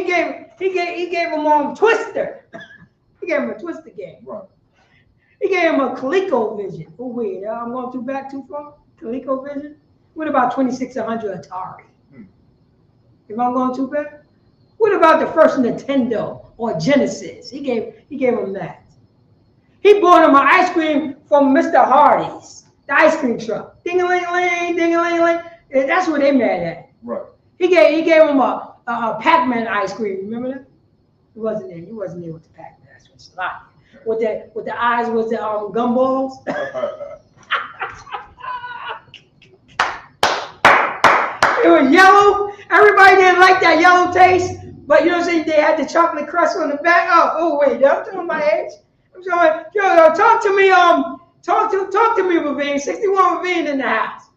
He gave him Twister. He gave him a Twister game. Right. He gave him a ColecoVision. Oh wait, I'm going too far. ColecoVision. What about 2600 Atari? If I'm going too bad? What about the first Nintendo or Genesis? He gave him that. He bought him an ice cream from Mr. Hardy's, the ice cream truck. Ding-a-ling-a-ling, ding-a-ling-a-ling. That's what they mad at. Right. He gave him a Pac-Man ice cream. Remember that? He wasn't there. He wasn't there with the Pac-Man ice cream. Slot. With the eyes was the gumballs. It was yellow. Everybody didn't like that yellow taste, but you know what I'm saying? They had the chocolate crust on the back. Oh wait, I'm talking my age. I'm sorry. Yo, talk to me. Talk to me, Ravine. 61 Ravine in the house.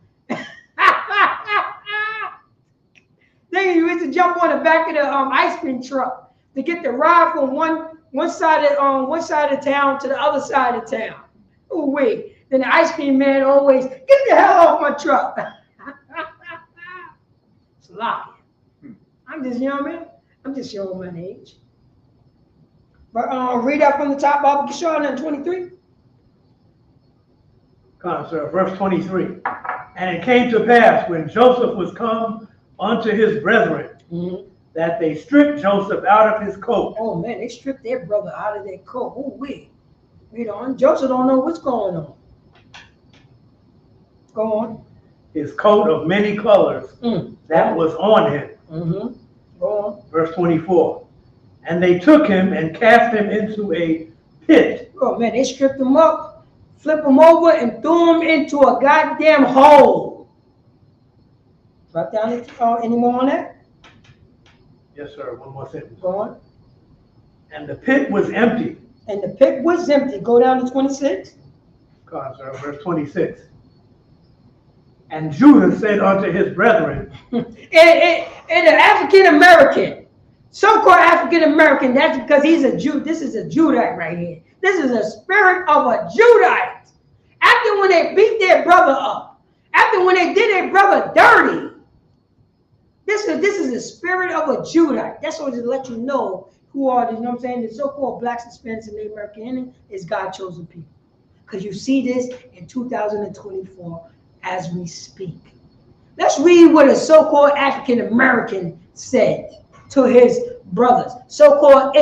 Then you used to jump on the back of the ice cream truck to get the ride from one side of town to the other side of town. Oh wait. Then the ice cream man always get the hell off my truck. Sloppy. I'm just, you know what I mean? I'm just showing my age. But read up from the top, Bible Kishon and 23. Come, sir. Verse 23. And it came to pass when Joseph was come unto his brethren, that they stripped Joseph out of his coat. Oh man, they stripped their brother out of their coat. Oh wait. You know, Joseph don't know what's going on. Go on. His coat of many colors that was on him. Go on. Verse 24. And they took him and cast him into a pit. Oh man, they stripped him up, flipped him over, and threw him into a goddamn hole. Drop down any more on that? Yes, sir. One more sentence. Go on. And the pit was empty. And the pit was empty. Go down to 26. Concert, verse 26. And Judah said unto his brethren, And an African American, so-called African American, that's because he's a Jew. This is a Judite right here. This is a spirit of a Judite. After when they beat their brother up, after when they did their brother dirty, this is a spirit of a Judite. That's what to let you know who are the, you know what I'm saying, the so-called blacks, Hispanics, and Native American Indians is God chosen people. Because you see this in 2024 as we speak. Let's read what a so-called African American said to his brothers, so-called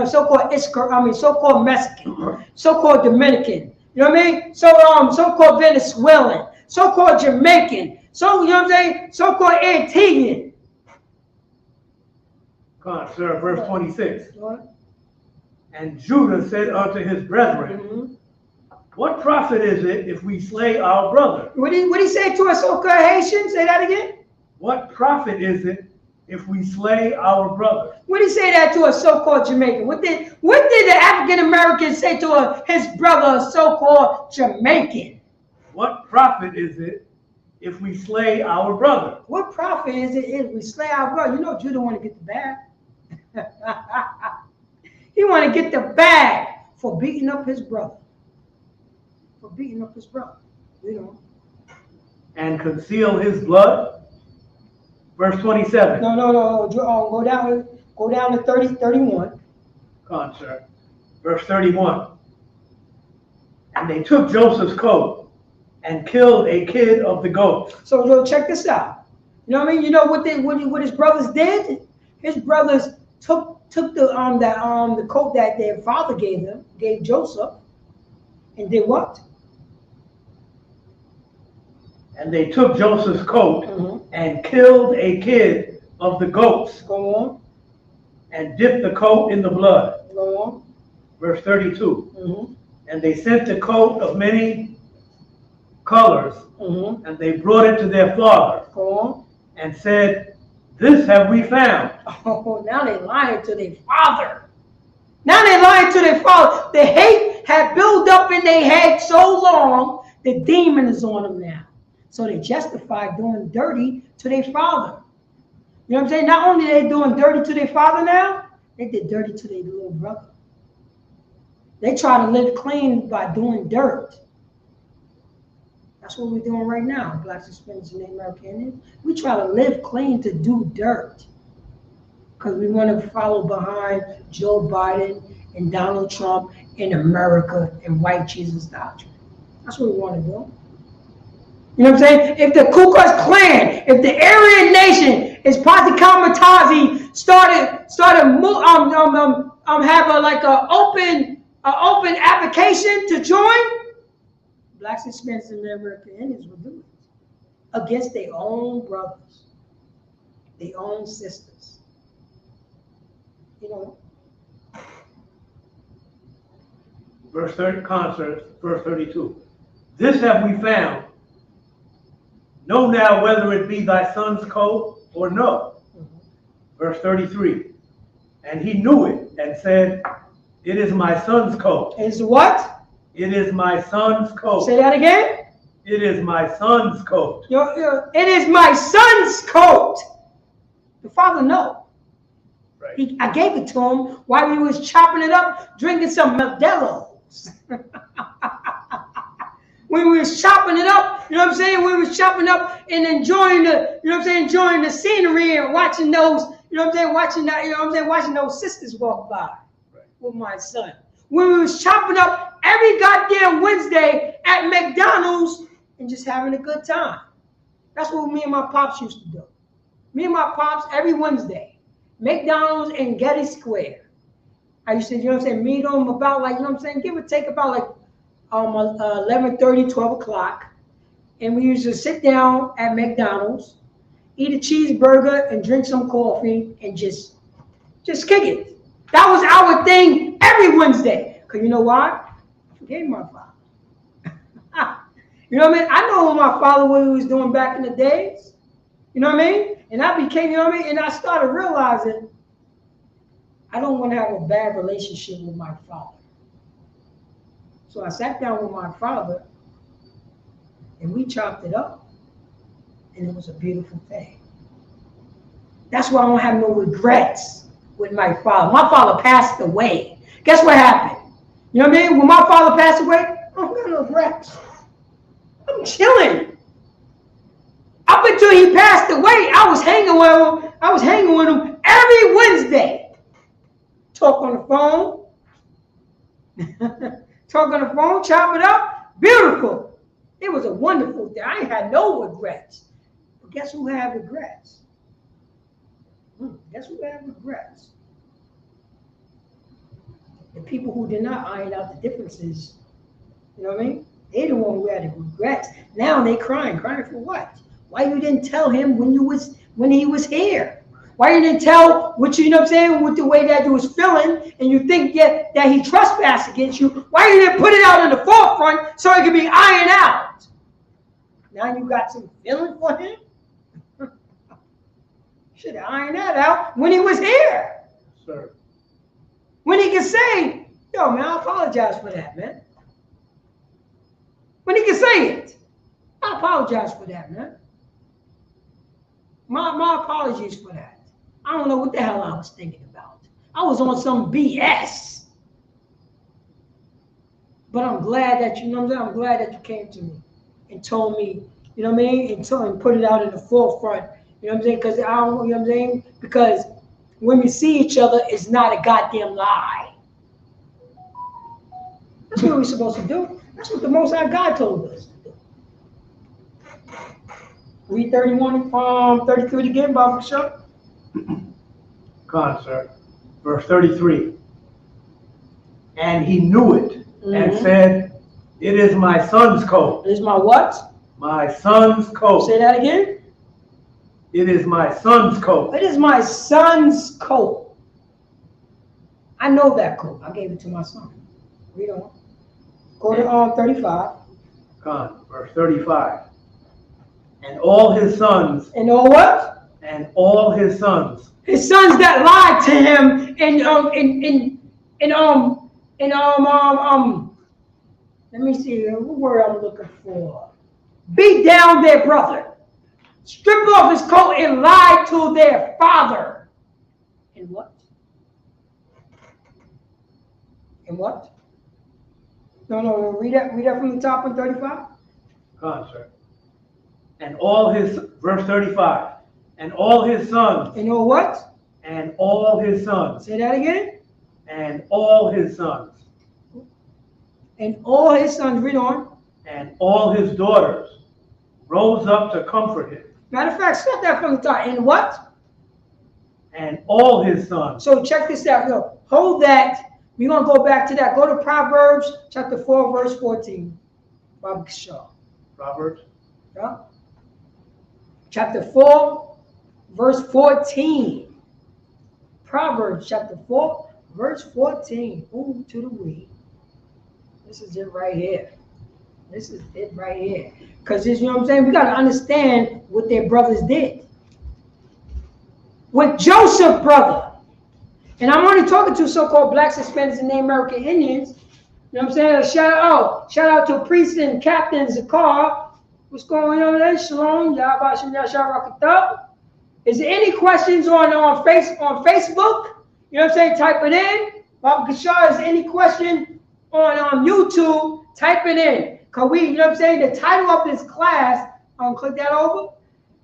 so-called Mexican, so-called Dominican, you know what I mean? So-called Venezuelan, so-called Jamaican, you know what I'm saying? So-called Antiguan. Concert, verse 26. And Judah said unto his brethren, what profit is it if we slay our brother? What did he say to us, so-called Haitian? Say that again. What profit is it if we slay our brother? What did he say that to a so-called Jamaican? What did the African American say to his brother, so-called Jamaican? What profit is it if we slay our brother? What profit is it if we slay our brother? You know Judah want to get the bag. He want to get the bag for beating up his brother. For beating up his brother, you know. And conceal his blood. Verse 27. No. Go down to 31. Concert. Verse 31. And they took Joseph's coat and killed a kid of the goats. So check this out. You know what I mean? You know what his brothers did? His brothers took the coat that their father gave Joseph, and did what? And they took Joseph's coat and killed a kid of the goats. Go on. And dipped the coat in the blood. Go on. Verse 32. And they sent the coat of many colors, and they brought it to their father. Go on. And said, this have we found. Oh, now they lying to their father. Now they lying to their father. The hate had built up in their head so long, the demon is on them now. So they justify doing dirty to their father. You know what I'm saying? Not only are they doing dirty to their father now, they did dirty to their little brother. They try to live clean by doing dirt. That's what we're doing right now, blacks, Hispanics, and Native American Indians. We try to live clean to do dirt. Because we want to follow behind Joe Biden and Donald Trump in America and white Jesus doctrine. That's what we want to do. You know what I'm saying? If the Ku Klux Klan, if the Aryan Nation, is Pasi Kamatazi started have open application to join, blacks, Hispanics, and American Indians will do it against their own brothers, their own sisters. You know. Verse 32. This have we found. Know now whether it be thy son's coat or no. Verse 33. And he knew it and said, it is my son's coat. Is what? It is my son's coat. Say that again. It is my son's coat. It is my son's coat. The father knows. Right. I gave it to him while he was chopping it up, drinking some Modelo's. When we was chopping it up, you know what I'm saying? We was chopping up and enjoying enjoying the scenery and watching those, watching those sisters walk by with my son. When we was chopping up every goddamn Wednesday at McDonald's and just having a good time. That's what me and my pops used to do. Me and my pops every Wednesday, McDonald's in Getty Square. I used to, meet them about give or take about 11:30, 12 o'clock. And we used to sit down at McDonald's, eat a cheeseburger and drink some coffee and just kick it. That was our thing every Wednesday. Because you know why? I forgave my father. You know what I mean? I know what he was doing back in the days. You know what I mean? And I became, and I started realizing I don't want to have a bad relationship with my father. So I sat down with my father And we chopped it up. And it was a beautiful thing. That's why I don't have no regrets with my father. My father passed away. Guess what happened? You know what I mean? When my father passed away, I don't got no regrets. I'm chilling. Up until he passed away, I was hanging with him. I was hanging with him every Wednesday. Talk on the phone. Talk on the phone, chop it up. Beautiful. It was a wonderful thing. I ain't had no regrets. But guess who had regrets? Guess who had regrets? The people who did not iron out the differences. You know what I mean? They the one who had the regrets. Now they crying. Crying for what? Why you didn't tell him when he was here? Why you didn't tell what you know what I'm saying, with the way that you was feeling, and you think that he trespassed against you? Why you didn't put it out in the forefront so it could be ironed out? Now you got some feeling for him? Should have ironed that out when he was here. Sir. When he could say, yo, man, I apologize for that, man. When he could say it. I apologize for that, man. My apologies for that. I don't know what the hell I was thinking about. I was on some BS. But I'm glad that, you know what I'm saying? I'm glad that you came to me and told me, you know what I mean? And put it out in the forefront. You know what I'm saying? Because I don't, you know what I'm saying? Because when we see each other, it's not a goddamn lie. That's what we're supposed to do. That's what the Most High God told us to do. Read 31 from 33 again, Baba Shah. Con, sir. Verse 33. And he knew it and said, it is my son's coat. It is my what? My son's coat. Say that again. It is my son's coat. It is my son's coat. I know that coat. I gave it to my son. Read on. Go to 35. Con, verse 35. And all his sons. And all what? And all his sons. His sons that lied to him let me see what word I'm looking for. Beat down their brother. Stripped off his coat and lied to their father. And what? And what? No, read that from the top in 35. Con, sir. And all his, verse 35. And all his sons. And all what? And all his sons. Say that again. And all his sons. And all his sons, read on. And all his daughters rose up to comfort him. Matter of fact, start that from the top. And what? And all his sons. So check this out. Yo, hold that. We're going to go back to that. Go to Proverbs chapter 4, verse 14. Baba Shaw. Proverbs. Yeah. Chapter 4, verse 14. Proverbs chapter 4, verse 14. Ooh, to the we. This is it right here. This is it right here. Because, you know what I'm saying? We got to understand what their brothers did. With Joseph's brother. And I'm only talking to so-called blacks, Hispanics, and Native American Indians. You know what I'm saying? Shout out to priests and captains of car. What's going on there? Shalom. Is there any questions on Facebook? You know what I'm saying? Type it in. Baba Kashar, is there any question on YouTube? Type it in. Because you know what I'm saying? The title of this class, click that over,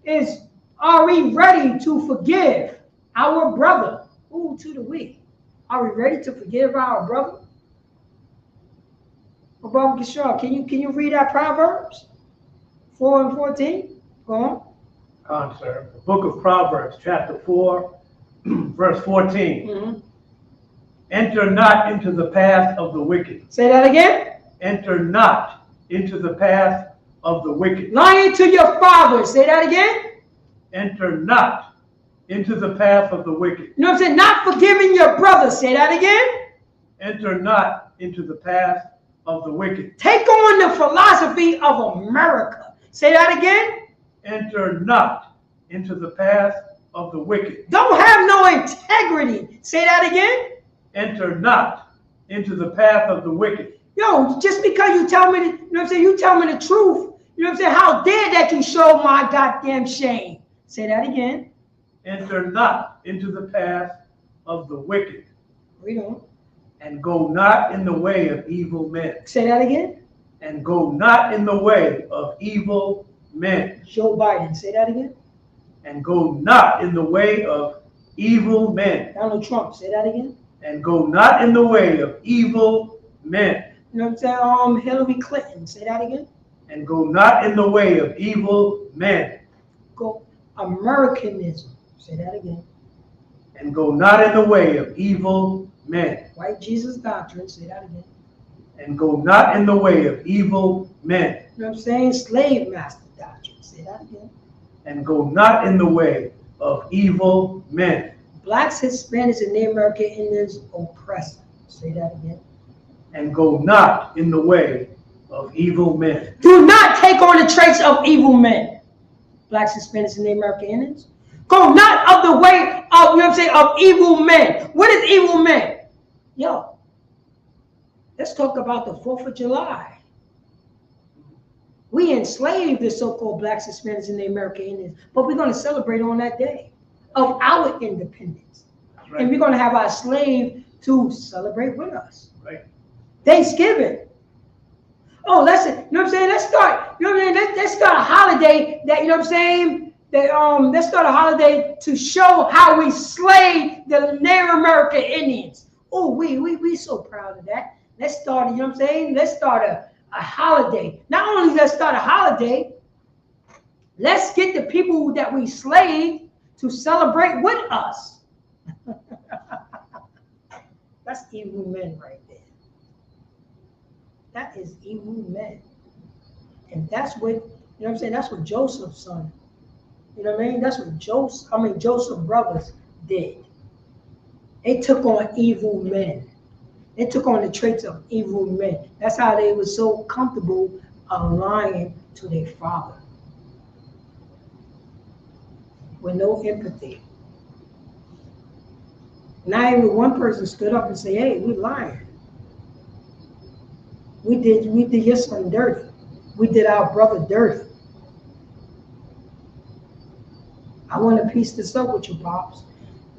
is Are We Ready to Forgive Our Brother? Ooh, to the we. Are we ready to forgive our brother? Well, Baba Kishore, can you read that Proverbs 4 and 14? Go on. Con, sir. The book of Proverbs, chapter 4, verse 14. Mm-hmm. Enter not into the path of the wicked. Say that again. Enter not into the path of the wicked. Lying to your father. Say that again. Enter not into the path of the wicked. You know what I'm saying? Not forgiving your brother. Say that again. Enter not into the path of the wicked. Take on the philosophy of America. Say that again. Enter not into the path of the wicked. Don't have no integrity. Say that again. Enter not into the path of the wicked. Yo, just because you tell me, you know what I'm saying? You tell me the truth. You know what I'm saying? How dare that you show my goddamn shame? Say that again. Enter not into the path of the wicked, Read on. and go not in the way of evil men. Say that again. And go not in the way of evil men. Joe Biden. Say that again. And go not in the way of evil men. Donald Trump. Say that again. And go not in the way of evil men. You know what I'm saying? Hillary Clinton. Say that again. And go not in the way of evil men. Go Americanism. Say that again. And go not in the way of evil men. White Jesus doctrine. Say that again. And go not in the way of evil men. You know what I'm saying? Slave master doctrine. Say that again. And go not in the way of evil men. Blacks, Hispanics, and Native American Indians oppressor. Say that again. And go not in the way of evil men. Do not take on the traits of evil men. Blacks, Hispanics, and Native American Indians. Go not of the way of, you know what I'm saying, of evil men. What is evil men? Yo, let's talk about the 4th of July. We enslaved the so-called Blacks, Hispanics, and Native American Indians, but we're going to celebrate on that day of our independence. Right. And we're going to have our slave to celebrate with us. Right. Thanksgiving. Oh, let's, you know what I'm saying? Let's start, you know what I mean? Let's start a holiday that, you know what I'm saying? That, let's start a holiday to show how we slayed the Native American Indians. Oh, we so proud of that. Let's start, you know what I'm saying? Let's start a holiday. Not only let's start a holiday, let's get the people that we slaved to celebrate with us. That's evil men right there. That is evil men. And that's what, you know what I'm saying? That's what Joseph's son, you know what I mean? That's what Joseph's brothers did. They took on evil men. They took on the traits of evil men. That's how they were so comfortable lying to their father. With no empathy. Not even one person stood up and said, hey, we're lying. We did your son dirty. We did our brother dirty. I want to piece this up with you, Pops.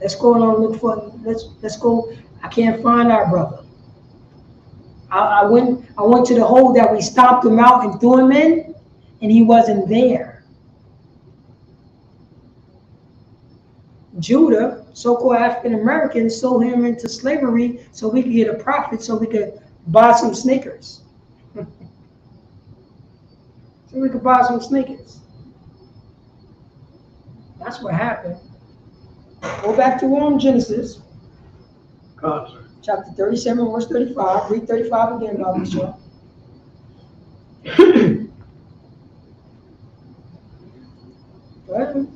Let's go and look for, let's go. I can't find our brother. I went to the hole that we stomped him out and threw him in, and he wasn't there. Judah, so-called African Americans, sold him into slavery so we could get a profit, so we could buy some sneakers. So we could buy some sneakers. That's what happened. Go back to Genesis. Concert. Chapter 37, verse 35. Read 35 again, Bobby Shaw. Go ahead.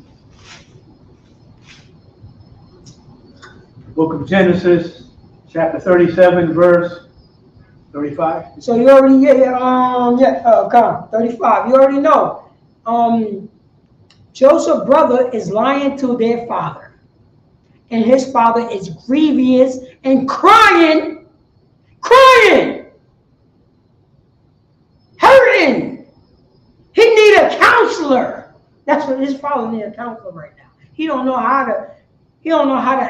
Book of Genesis, chapter 37, verse 35. So you already, 35. You already know. Joseph's brother is lying to their father. And his father is grievous and crying, hurting. He need a counselor. That's what his father need, a counselor right now. He don't know how to act. He don't know how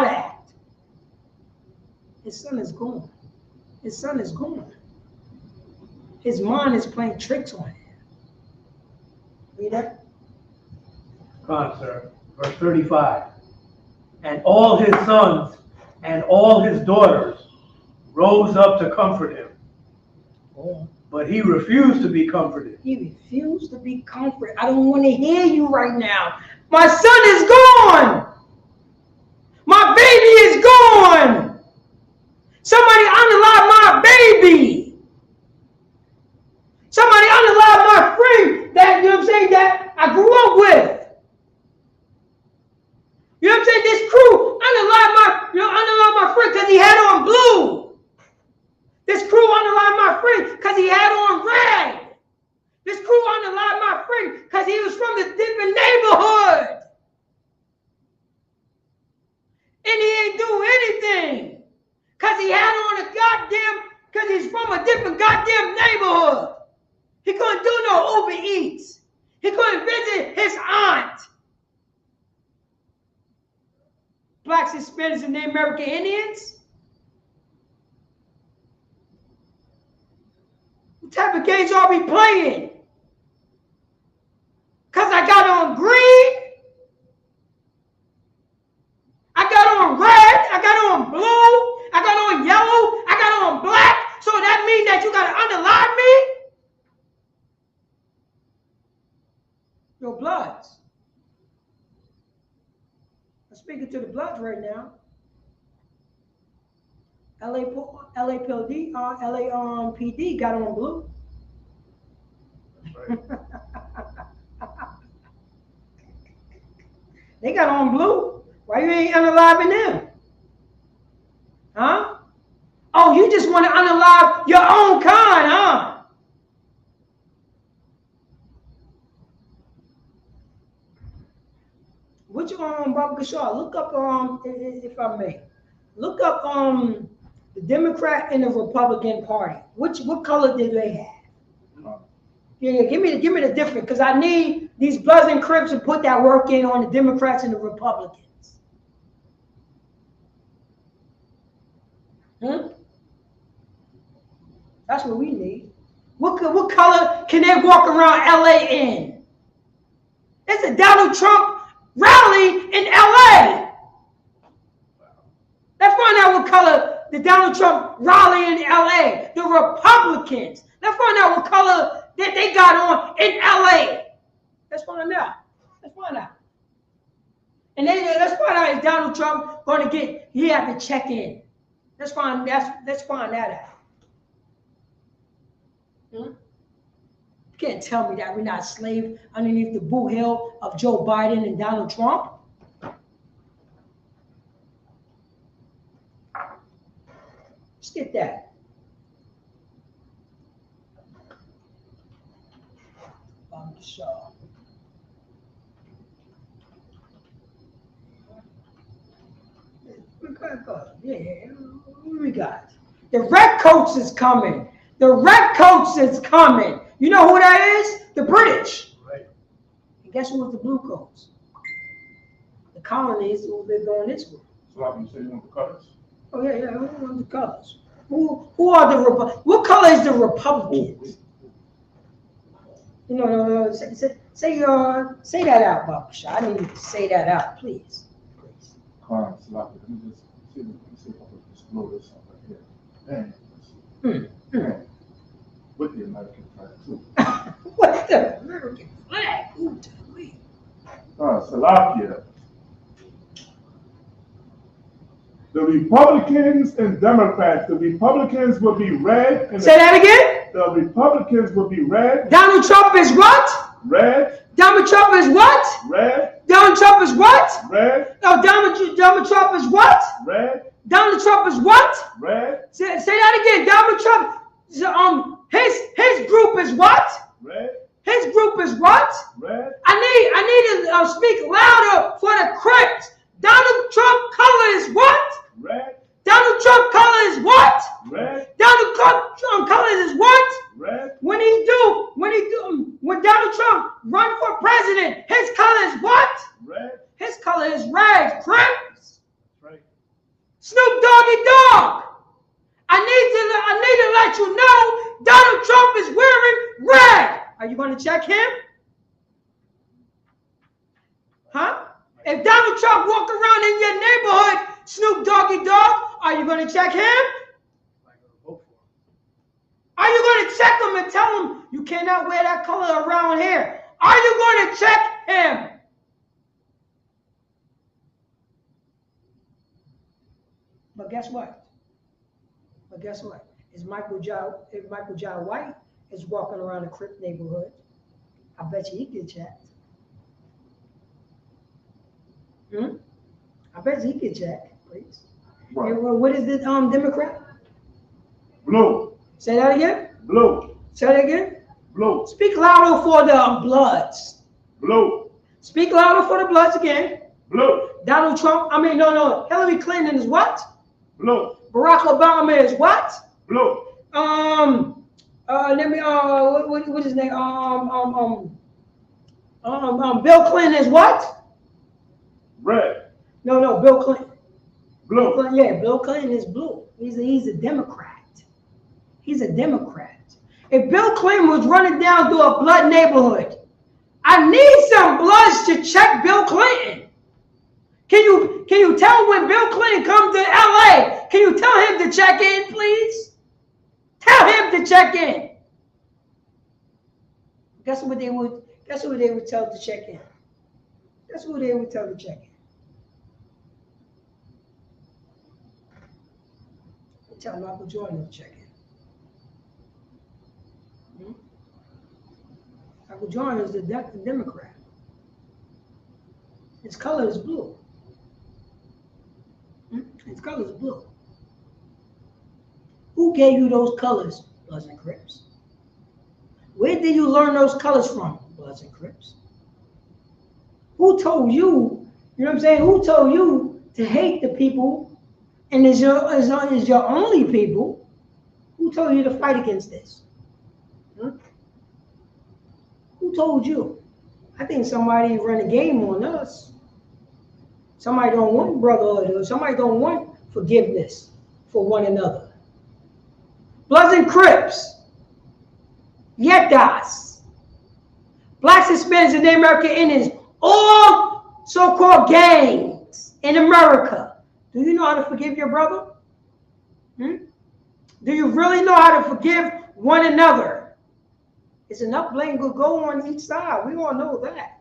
to act. His son is gone. His mind is playing tricks on him. Read that. Concert. Verse 35. And all his sons and all his daughters rose up to comfort him. Oh. But he refused to be comforted. He refused to be comforted. I don't want to hear you right now. My son is gone. My baby is gone. Somebody unalive my baby. Somebody unalive my friend that, you know what I'm saying, that I grew up with. You know what I'm saying? This crew unalive my friend because he had on blue. This crew unalive my friend because he had on red. This crew unalive my friend because he was from a different neighborhood. And he ain't do anything because he had on because he's from a different goddamn neighborhood. He could blacks, Hispanics, and Native American Indians? What type of games are we playing? Because I got on green, I got on red, I got on blue, I got on yellow, I got on black. So that means that you got to underline me? Your Bloods. I'm speaking to the Bloods right now. LAPD got on blue. Right. They got on blue. Why you ain't unaliving them? Huh? Oh, you just want to unalive your own kind, huh? Which Baba Kishar, look up if I may. Look up the Democrat and the Republican Party. What color did they have? Yeah, give me the difference, because I need these Bloods and Crips to put that work in on the Democrats and the Republicans. That's what we need. What color can they walk around LA in? It's a Donald Trump rally in LA. Let's find out what color the Donald Trump rally in LA. The Republicans. Let's find out what color that they got on in LA. Let's find out. Let's find out. And then let's find out if Donald Trump going to get, he have to check in. Let's find that out. You can't tell me that we're not slaves underneath the boot heel of Joe Biden and Donald Trump. Let's get that. On the show. Yeah, what we got? The Redcoats is coming. The Redcoats is coming. You know who that is? The British. Right. And guess who was the Bluecoats? The colonies who lived on this one. So like you say, you want the colors? Oh yeah. Who are the colors? Who are the what color is the Republicans? No. Say that out, Baba Shah. I need you to say that out, please. Let me just see if I can just blow this up right here. Dang. With the American flag too. What's the American flag? Ooh, Salakia. The Republicans and Democrats. The Republicans will be red. And say that again. The Republicans will be red. Donald Trump is what? Red. Donald Trump is what? Red. Donald Trump is what? Red. No, Donald Trump is what? Red. Donald Trump is what? Red. Say that again. Donald Trump. His group is what? Red. His group is what? Red. I need to speak louder for the Crips. Donald Trump color is what? Red. Donald Trump color is what? Red. Donald Trump color is what? Red. When Donald Trump run for president, his color is what? Red. His color is red. Crips. Right. Snoop Doggy Dogg. I need to let you know Donald Trump is wearing red. Are you going to check him? Huh? If Donald Trump walk around in your neighborhood, Snoop Doggy Dogg, are you going to check him? Are you going to check him and tell him you cannot wear that color around here? Are you going to check him? But guess what? If Michael John White is walking around a Crip neighborhood, I bet you he get checked. I bet you he get checked, please. Right. And what is the Democrat? Blue. Say that again. Blue. Say that again. Blue. Speak louder for the Bloods. Blue. Speak louder for the Bloods again. Blue. Donald Trump. No. Hillary Clinton is what? Blue. Barack Obama is what? Blue. Let me. What is his name? Bill Clinton is what? Red. No. Bill Clinton. Blue. Yeah, Bill Clinton is blue. He's a Democrat. He's a Democrat. If Bill Clinton was running down through a blood neighborhood, I need some bloods to check Bill Clinton. Can you tell when Bill Clinton comes to LA? Can you tell him to check in, please? Tell him to check in. Guess what they would tell to check in? That's who they would tell to check in. They tell Michael Jordan to check in. Michael Jordan is the Democrat. His color is blue. His color is blue. Who gave you those colors, Bloods and Crips? Where did you learn those colors from, Bloods and Crips? Who told you, you know what I'm saying? Who told you to hate the people and is your only people? Who told you to fight against this? Who told you? I think somebody ran a game on us. Somebody don't want brotherhood, or somebody don't want forgiveness for one another. Bloods and Crips, Yetas, Blacks, Hispanics, and Native American Indians, all so-called gangs in America. Do you know how to forgive your brother? Do you really know how to forgive one another? It's enough blame could go on each side. We all know that.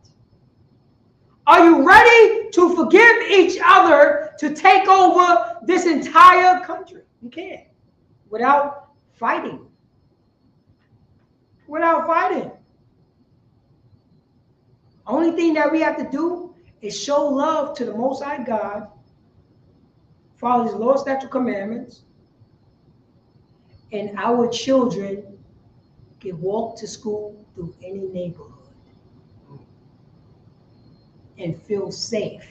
Are you ready to forgive each other to take over this entire country? You can't. Without fighting. Without fighting. Only thing that we have to do is show love to the Most High God, follow His law, statute, commandments, and our children can walk to school through any neighborhood and feel safe.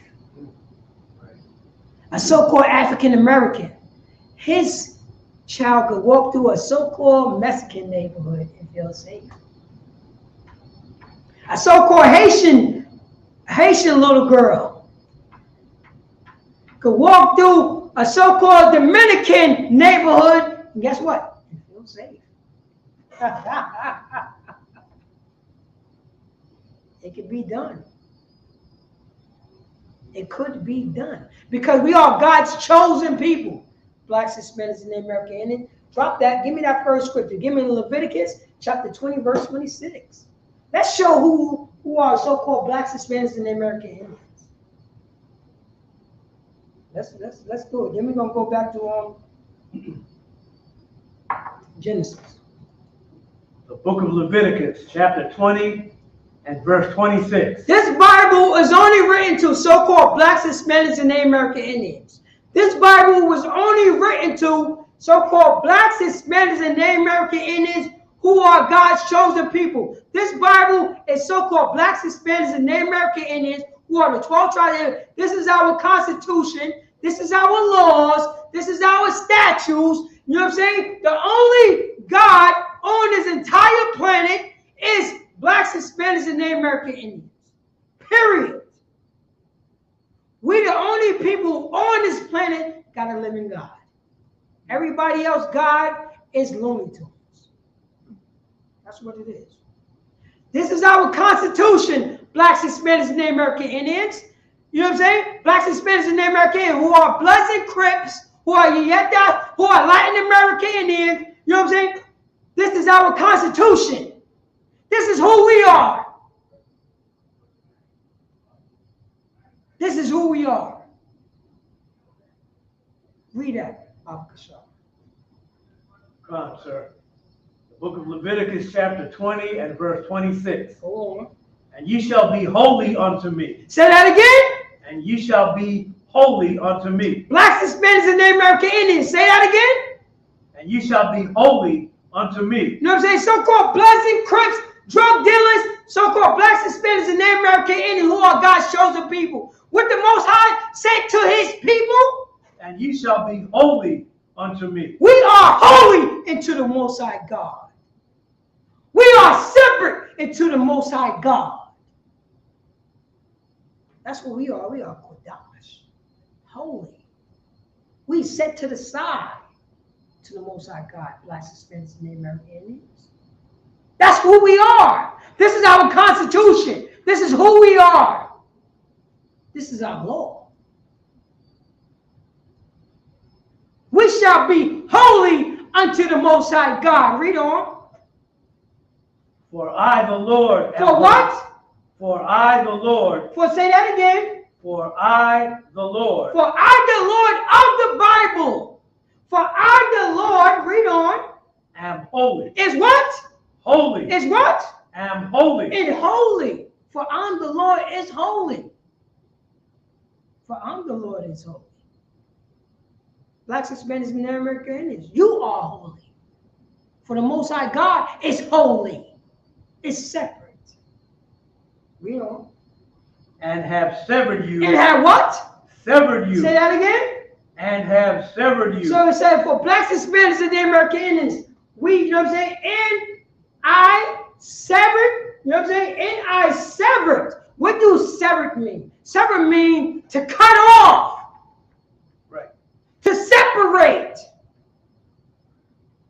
A so-called African American, his child could walk through a so-called Mexican neighborhood and feel safe. A so-called Haitian little girl could walk through a so-called Dominican neighborhood, and guess what? And feel safe. It could be done. It could be done because we are God's chosen people. Blacks, Hispanics, and Native American Indians. Drop that. Give me that first scripture. Give me Leviticus chapter 20, verse 26. Let's show who are so-called Blacks, Hispanics, and Native American Indians. Let's do it. Then we're gonna go back to Genesis. The book of Leviticus, chapter 20 and verse 26. This Bible is only written to so-called Blacks, Hispanics, and Native American Indians. This Bible was only written to so-called Blacks, Hispanics, and Native American Indians who are God's chosen people. This Bible is so-called Blacks, Hispanics, and Native American Indians who are the 12 tribes. This is our Constitution. This is our laws. This is our statutes. You know what I'm saying? The only God on this entire planet is Blacks, Hispanics, and Native American Indians. Period. We the only people on this planet got a living God. Everybody else, God is Looney Tunes. That's what it is. This is our Constitution, Blacks, Hispanics, and Native American Indians. You know what I'm saying? Blacks, Hispanics, and Native American Indians who are Bloods and Crips, who are Yetas, who are Latin American Indians. You know what I'm saying? This is our Constitution. This is who we are. This is who we are. Read that, Al-Kashar. Come on, sir. The book of Leviticus, chapter 20 and verse 26. Hold on. And ye shall be holy unto me. Say that again. And ye shall be holy unto me. Blacks, Hispanics, and Native American Indians. Say that again. And ye shall be holy unto me. You know what I'm saying? So-called Bloods and Crips, drug dealers, so-called Blacks, Hispanics, and Native American Indians who are God's chosen people. What the Most High said to His people? And ye shall be holy unto me. We are holy into the Most High God. We are separate into the Most High God. That's what we are. We are Kodash, holy. We set to the side to the Most High God, Blacks, Hispanics, and Native American Indians. That's who we are. This is our Constitution. This is who we are. This is our law. We shall be holy unto the Most High God. Read on. For I, the Lord, am For what? holy. For I, the Lord. For, say that again. For I, the Lord. For I, the Lord of the Bible. For I, the Lord, read on. Am holy. Is what? Holy. Is what? Am holy. Is holy. For I'm the Lord is holy. For I'm the Lord is holy. Blacks, Hispanics, and Native American Indians, you are holy. For the Most High God is holy. It's separate. Read on. And have severed you. And have what? Severed you. Say that again. And have severed you. So it said for Blacks, Hispanics, and Native American Indians, we, you know what I'm saying? And I severed, you know what I'm saying? And I severed. What do severed mean? Severed mean to cut off. Right. To separate.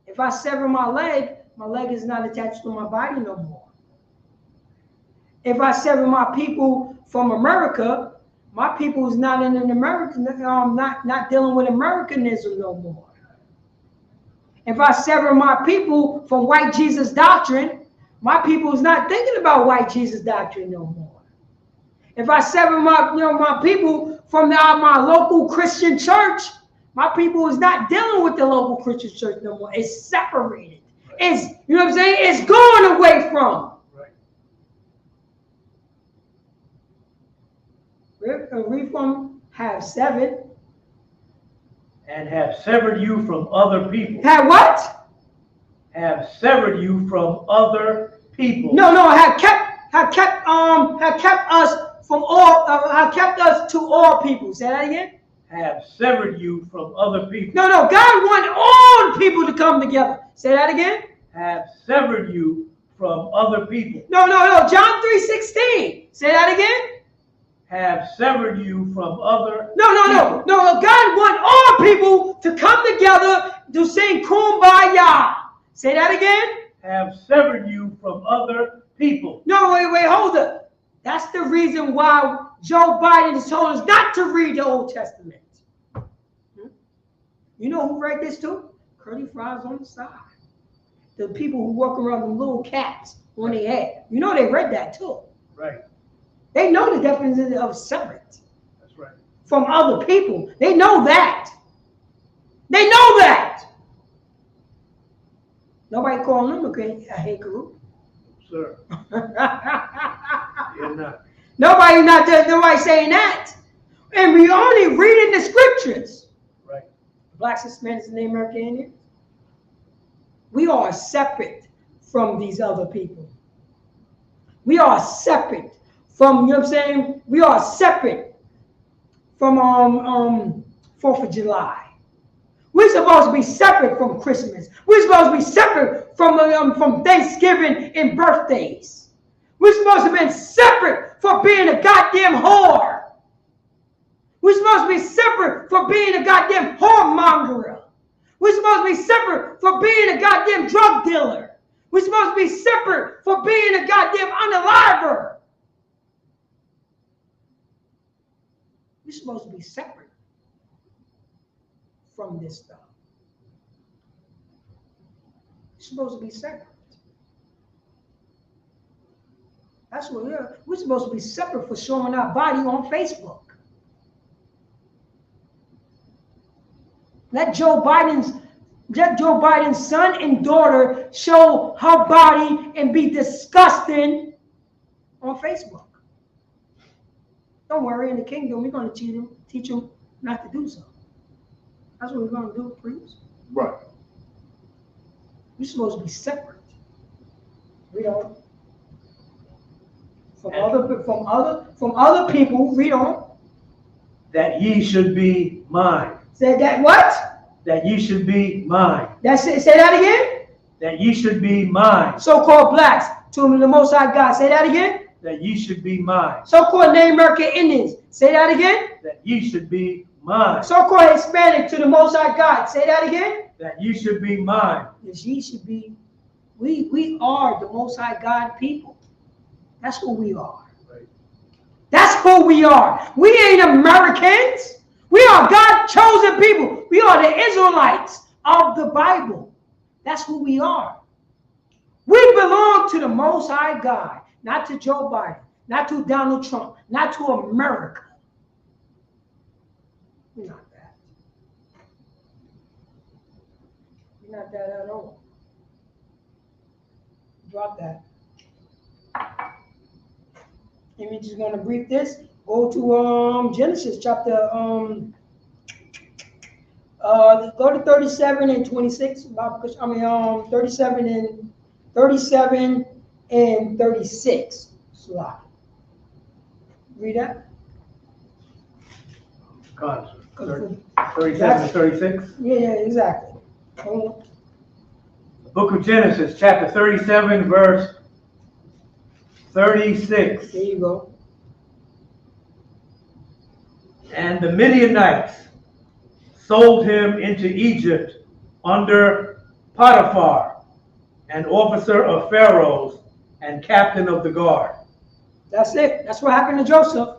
If I sever my leg is not attached to my body no more. If I sever my people from America, my people is not in an American, not dealing with Americanism no more. If I sever my people from white Jesus doctrine, my people is not thinking about white Jesus doctrine no more. If I sever my people from my local Christian church, my people is not dealing with the local Christian church no more. It's separated. It's, you know what I'm saying? It's going away from. Read from have severed. And have severed you from other people. Have what? Have severed you from other people. No, have kept us from all. Have kept us to all people. Say that again. Have severed you from other people. No. God wanted all people to come together. Say that again. Have severed you from other people. No. John 3:16. Say that again. Have severed you from other No. God wants all people to come together to sing Kumbaya. Say that again. Have severed you from other people. No, wait, hold up. That's the reason why Joe Biden has told us not to read the Old Testament. You know who read this too? Curly fries on the side. The people who walk around with little cats on their head. You know they read that too. Right. They know the definition of separate. That's right. From other people. They know that. They know that. Nobody calling them a hate group. Sir. You're not. Nobody saying that. And we only reading the scriptures. Right. Blacks, Hispanics, and Native American Indians. We are separate from these other people. We are separate from, you know what I'm saying? We are separate from 4th of July. We're supposed to be separate from Christmas. We're supposed to be separate from Thanksgiving and birthdays. We're supposed to be separate for being a goddamn whore. We're supposed to be separate for being a goddamn whoremonger. We're supposed to be separate for being a goddamn drug dealer. We're supposed to be separate for being a goddamn unaliver. We're supposed to be separate from this stuff. We're supposed to be separate. That's what we're supposed to be separate for showing our body on Facebook. Let Joe Biden's son and daughter show her body and be disgusting on Facebook. Don't worry, in the kingdom, we're going to teach them not to do so. That's what we're going to do, priests. Right. We're supposed to be separate. Read on. From other people, read on. That ye should be mine. Say that what? That ye should be mine. That's it. Say that again. That ye should be mine. So-called blacks to the Most High God. Say that again. That ye should be mine. So-called Native American Indians. Say that again. That ye should be mine. So-called Hispanic to the Most High God. Say that again. That ye should be mine. Yes, ye should be. We are the Most High God people. That's who we are. Right. That's who we are. We ain't Americans. We are God's chosen people. We are the Israelites of the Bible. That's who we are. We belong to the Most High God, not to Joe Biden, not to Donald Trump, not to America. We're not that. We're not that at all. Drop that. Image is going to brief this. Go to Genesis chapter go to 37 and 26. 37 and 36. Slide. Read that. God, 37 and 36. Yeah, exactly. Hold on. The book of Genesis, chapter 37, verse 36. There you go. And the Midianites sold him into Egypt under Potiphar, an officer of Pharaoh's and captain of the guard. That's it. That's what happened to Joseph.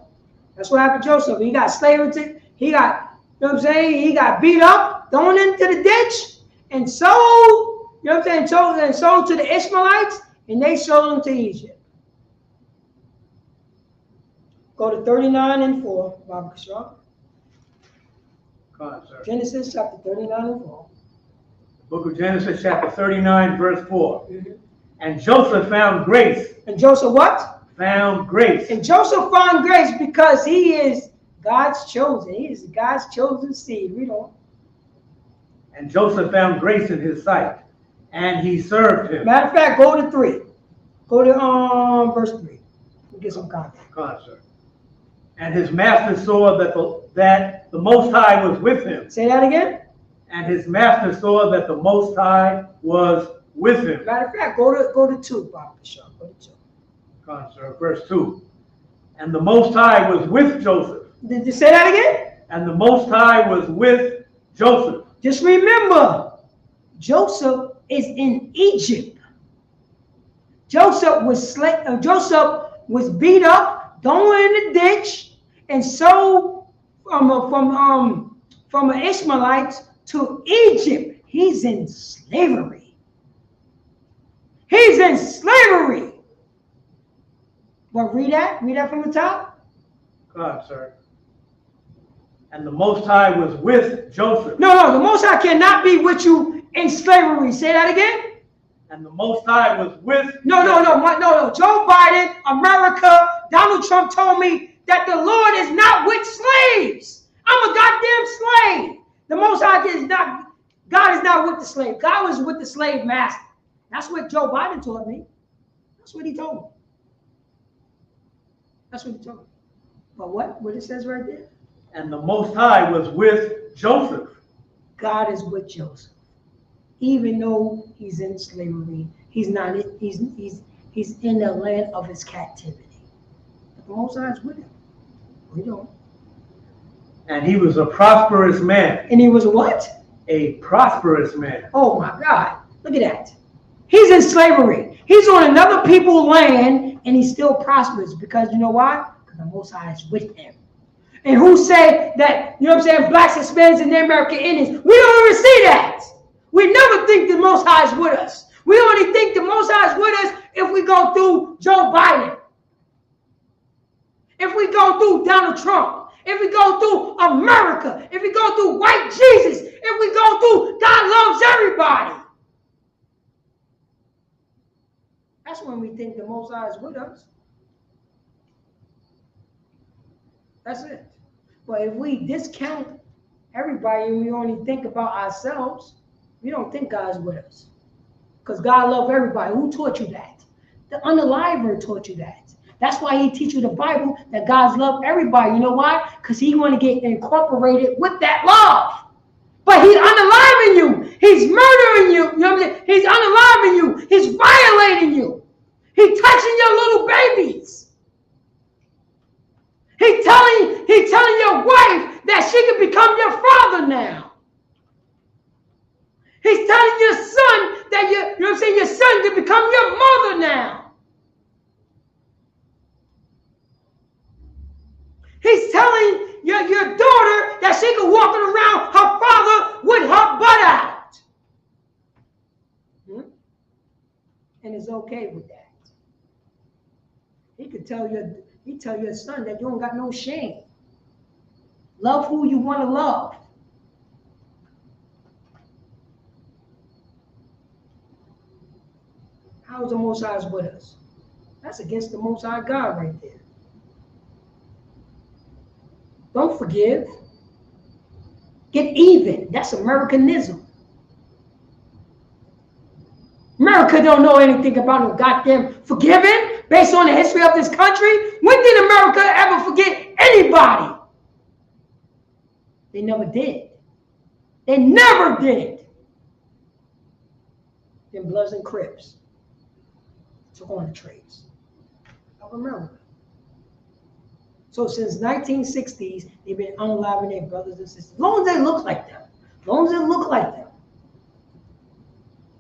That's what happened to Joseph. He got slavery. He got, you know what I'm saying? He got beat up, thrown into the ditch, and sold, you know what I'm saying? Sold to the Ishmaelites, and they sold him to Egypt. Go to 39 and 4, Bob Shaw. God, sir. Genesis chapter 39 and 4. Book of Genesis, chapter 39, verse 4. Mm-hmm. And Joseph found grace. And Joseph what? Found grace. And Joseph found grace because he is God's chosen. He is God's chosen seed. Read on. And Joseph found grace in his sight, and he served him. Matter of fact, go to 3. Go to verse 3. We'll get some context. God, sir. And his master saw that the Most High was with him. Say that again. And his master saw that the Most High was with him. Matter of fact, go to 2, Bob Shaw. Go to 2. God, sir. Verse 2. And the Most High was with Joseph. Did you say that again? And the Most High was with Joseph. Just remember, Joseph is in Egypt. Joseph was beat up, thrown in the ditch, and sold from an Ishmaelite to Egypt. He's in slavery. He's in slavery. But read that from the top. God, sir. And the Most High was with Joseph. No, the Most High cannot be with you in slavery. Say that again. And the Most High was with. No. Joe Biden, America, Donald Trump told me that the Lord is not with slaves. I'm a goddamn slave. The Most High is not. God is not with the slave. God was with the slave master. That's what Joe Biden told me. That's what he told me. That's what he told me. But what it says right there? And the Most High was with Joseph. God is with Joseph. Even though he's in slavery, he's not. He's in the land of his captivity. But the Most High is with him. We don't. And he was a prosperous man. And he was what? A prosperous man. Oh my God! Look at that. He's in slavery. He's on another people's land, and he's still prosperous because you know why? Because the Most High is with him. And who said that, you know what I'm saying, blacks, Hispanics, and the American Indians? We don't even see that. We never think the Most High is with us. We only think the Most High is with us if we go through Joe Biden. If we go through Donald Trump. If we go through America. If we go through white Jesus. If we go through God loves everybody. That's when we think the Most High is with us. That's it. But if we discount everybody and we only think about ourselves, we don't think God's with us. Because God loves everybody. Who taught you that? The unaliver taught you that. That's why he teach you the Bible, that God's love everybody. You know why? Because he want to get incorporated with that love. But he's unaliving you. He's murdering you. You know what I'm saying? He's unaliving you. He's violating you. He's touching your little babies. He's telling your wife that she can become your father now. He's telling your son that you know what I'm saying, your son can become your mother now. He's telling your daughter that she can walk around her father with her butt out. And it's okay with that. He could tell your son that you don't got no shame. Love who you want to love. How is the Most High with us? That's against the Most High God right there. Don't forgive. Get even. That's Americanism. America don't know anything about no goddamn forgiving based on the history of this country. When did America ever forget anybody? They never did. They never did. Them Bloods and Crips took on the traits of America. So since 1960s, they've been unaliving their brothers and sisters. As long as they look like them. As long as they look like them.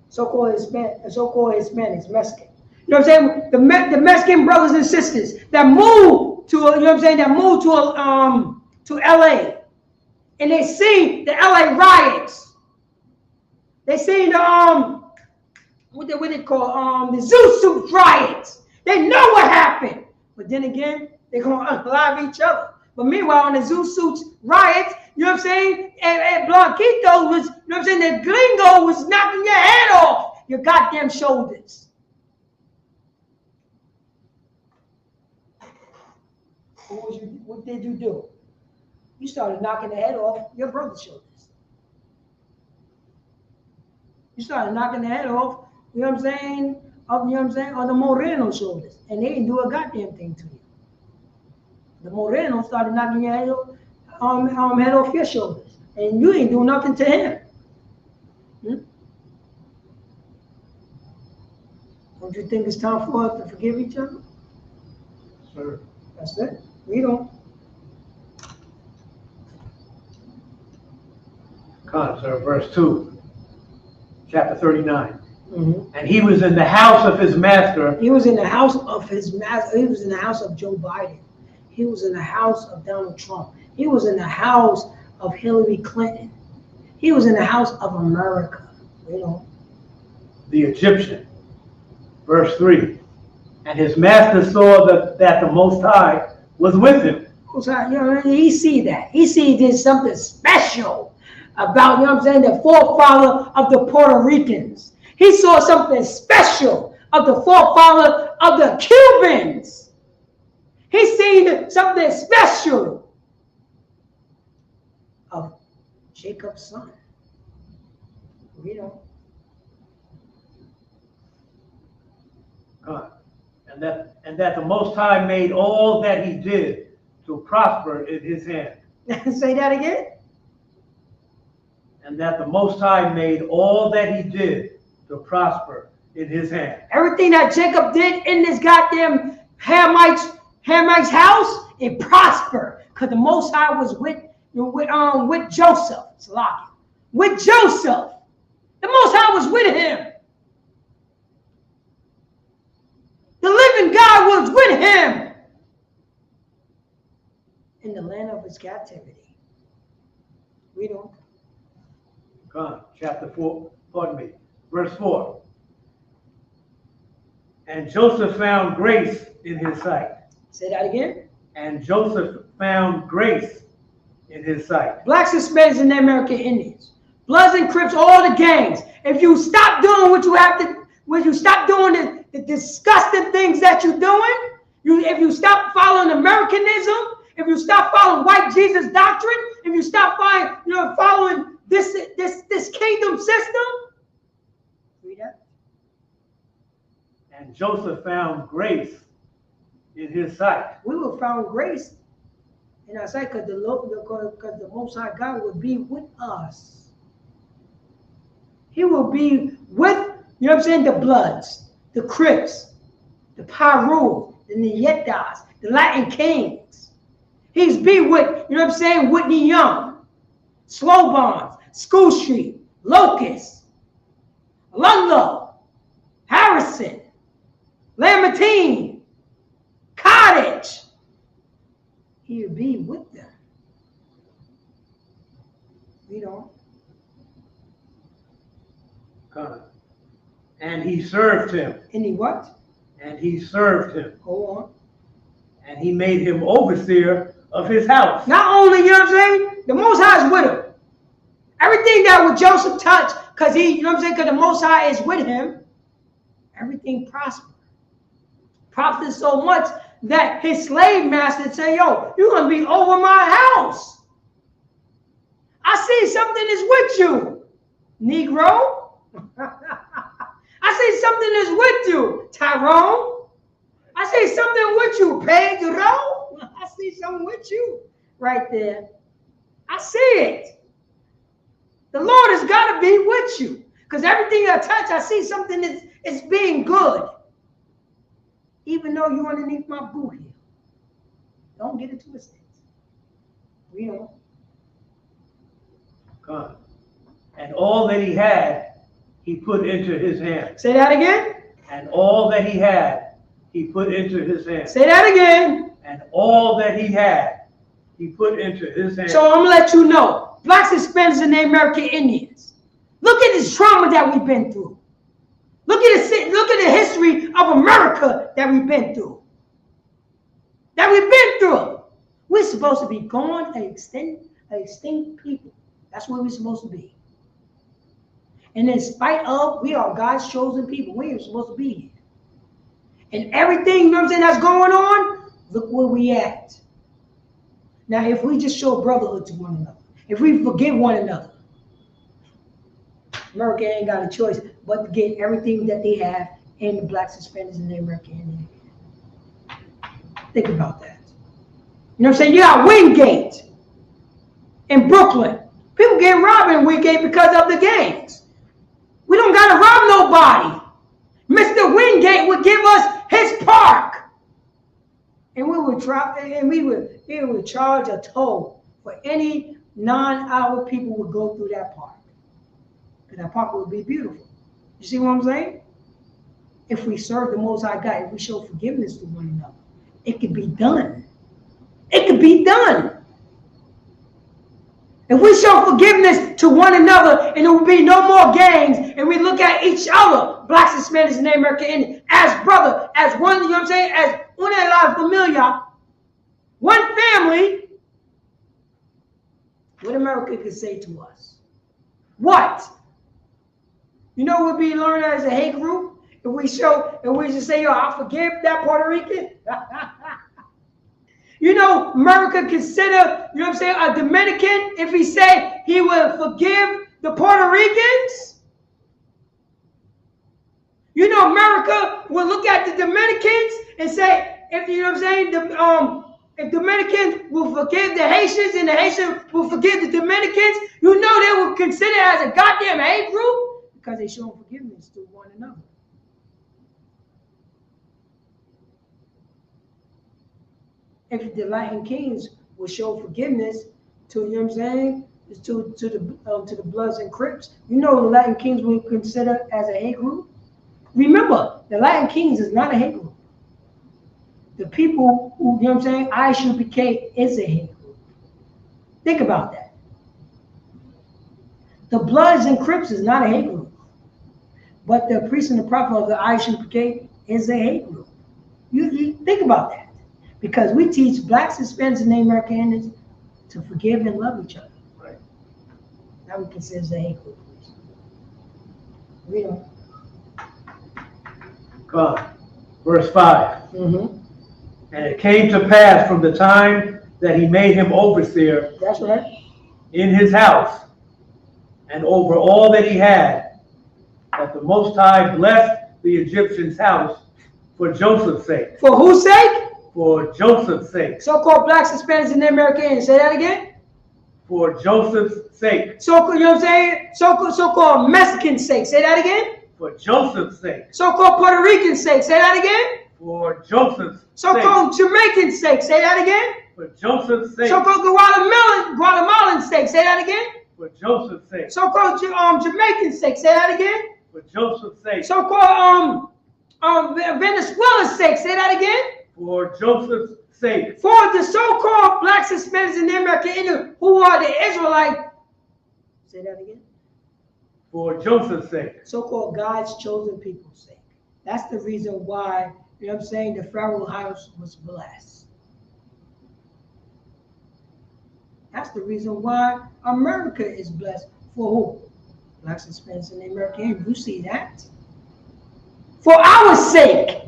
So-called Hispanics, Mexican. You know what I'm saying? The Mexican brothers and sisters that moved to, you know what I'm saying, that moved to LA. And they see the LA riots. They see the what they call the Zoo Suit riots. They know what happened. But then again, they're gonna unalive each other. But meanwhile, on the Zoo Suits riots, you know what I'm saying? And Blanquito was, you know what I'm saying, the gringo was knocking your head off your goddamn shoulders. What did you do? You started knocking the head off your brother's shoulders. You started knocking the head off, you know what I'm saying, on the Moreno shoulders. And they didn't do a goddamn thing to you. The Moreno started knocking your head off your shoulders. And you ain't do nothing to him. Don't you think it's time for us to forgive each other? Sir. That's it. We don't. Come on, sir. Verse 2, chapter 39. And he was in the house of his master. He was in the house of his master. He was in the house of Joe Biden. He was in the house of Donald Trump. He was in the house of Hillary Clinton. He was in the house of America. You know. The Egyptian. Verse 3. And his master saw that the Most High was with him. You know, he see that. He see there's something special about, you know what I'm saying, the forefather of the Puerto Ricans. He saw something special of the forefather of the Cubans. He seen something special of Jacob's son. You know. And that the Most High made all that he did to prosper in his hand. Say that again. And that the Most High made all that he did to prosper in his hand. Everything that Jacob did in this goddamn Hamite's house, it prospered. Because the Most High was with Joseph. With Joseph. The Most High was with him. The living God was with him in the land of his captivity. We don't. Come on, chapter 4, pardon me, verse 4. And Joseph found grace in his sight. Say that again. And Joseph found grace in his sight. Blacks, Hispanics, and American Indians. Bloods and Crips, all the gangs. If you stop doing what you have to, when you stop doing the disgusting things that you're doing, if you stop following Americanism, if you stop following white Jesus doctrine, if you stop following this kingdom system, read that. And Joseph found grace in his sight. We will found grace in our sight because the Most High God will be with us. He will be with, you know what I'm saying, the Bloods, the Crips, the Paru, the Nietas, the Latin Kings. He's be with, you know what I'm saying, Whitney Young, Slow Bonds, School Street, Locust, Ludlow, Harrison, Lamartine, Cottage. He would be with them. You know. And he served him. And he what? And he served him. Go on. And he made him overseer of his house. Not only, you know what I'm saying, the Most High is with him. Everything that would Joseph touch, because he, you know what I'm saying, because the Most High is with him, everything prospered. Prospered so much that his slave master said, yo, you're going to be over my house. I see something is with you, Negro. I see something is with you, Tyrone. I see something with you, Pedro. I see something with you right there. I see it. The Lord has got to be with you. Because everything I touch, I see something is being good. Even though you're underneath my boot heel. Don't get it twisted. We know. God. And all that he had, he put into his hand. Say that again. And all that he had, he put into his hand. Say that again. And all that he had, he put into his hand. So I'm going to let you know, Blacks, Hispanics, and the American Indians, look at this trauma that we've been through. Look at the history of America that we've been through. We're supposed to be gone, extinct people. That's what we're supposed to be. And in spite of, we are God's chosen people. We are supposed to be here. And everything, you know what I'm saying, that's going on, look where we at. Now, if we just show brotherhood to one another, if we forgive one another, America ain't got a choice but to get everything that they have in the Blacks, Hispanics, and the American Indian. Think about that. You know what I'm saying? You got Wingate in Brooklyn. People getting robbed in Wingate because of the gangs. We don't got to rob nobody. Mr. Wingate would give us his park. And we would charge a toll for any non-hour people would go through that park. And that park would be beautiful. You see what I'm saying? If we serve the Most High God, if we show forgiveness to one another, it could be done. It could be done. If we show forgiveness to one another, and there will be no more gangs, and we look at each other, Blacks, Hispanics, and American Indians, as brother, as one, you know what I'm saying, as una la familia, one family, what America could say to us? What? You know what we learn as a hate group? If we just say, yo, I forgive that Puerto Rican. You know, America consider, you know what I'm saying, a Dominican, if he say he will forgive the Puerto Ricans. You know, America will look at the Dominicans and say, if you know what I'm saying, if Dominicans will forgive the Haitians and the Haitians will forgive the Dominicans, you know they will consider it as a goddamn hate group because they show forgiveness to one another. If the Latin Kings will show forgiveness to, you know what I'm saying, to the Bloods and Crips, you know the Latin Kings will consider as a hate group. Remember, the Latin Kings is not a hate group. The people who, you know what I'm saying, ISUPK is a hate group. Think about that. The Bloods and Crips is not a hate group. But the priest and the prophet of the ISUPK is a hate group. You think about that. Because we teach Blacks, Hispanics, and Native Americans to forgive and love each other. Right. That we consider as a hate group. Read on. God. Verse 5. Mm-hmm. And it came to pass from the time that he made him overseer. That's right. In his house and over all that he had, that the Most High blessed the Egyptian's house for Joseph's sake. For whose sake? For Joseph's sake. So-called Blacks, Hispanics, and Native Americans. Say that again. For Joseph's sake. So, you know what I'm saying? So-called Mexican sake. Say that again. For Joseph's sake. So-called Puerto Rican sake. Say that again. For Joseph's sake. So-called Jamaican sake. Say that again. For Joseph's sake. So-called Guatemalan sake. Say that again. For Joseph's sake. So-called Jamaican sake. Say that again. For Joseph's sake. So-called Venezuela's sake. Say that again. For Joseph's sake. For the so-called blacks, Hispanics, and the American Indians who are the Israelite. Say that again. For Joseph's sake. So-called God's chosen people's sake. That's the reason why, you know what I'm saying, the Pharaoh house was blessed. That's the reason why America is blessed. For who? Blacks, Hispanics, and the American Indians. You see that? For our sake.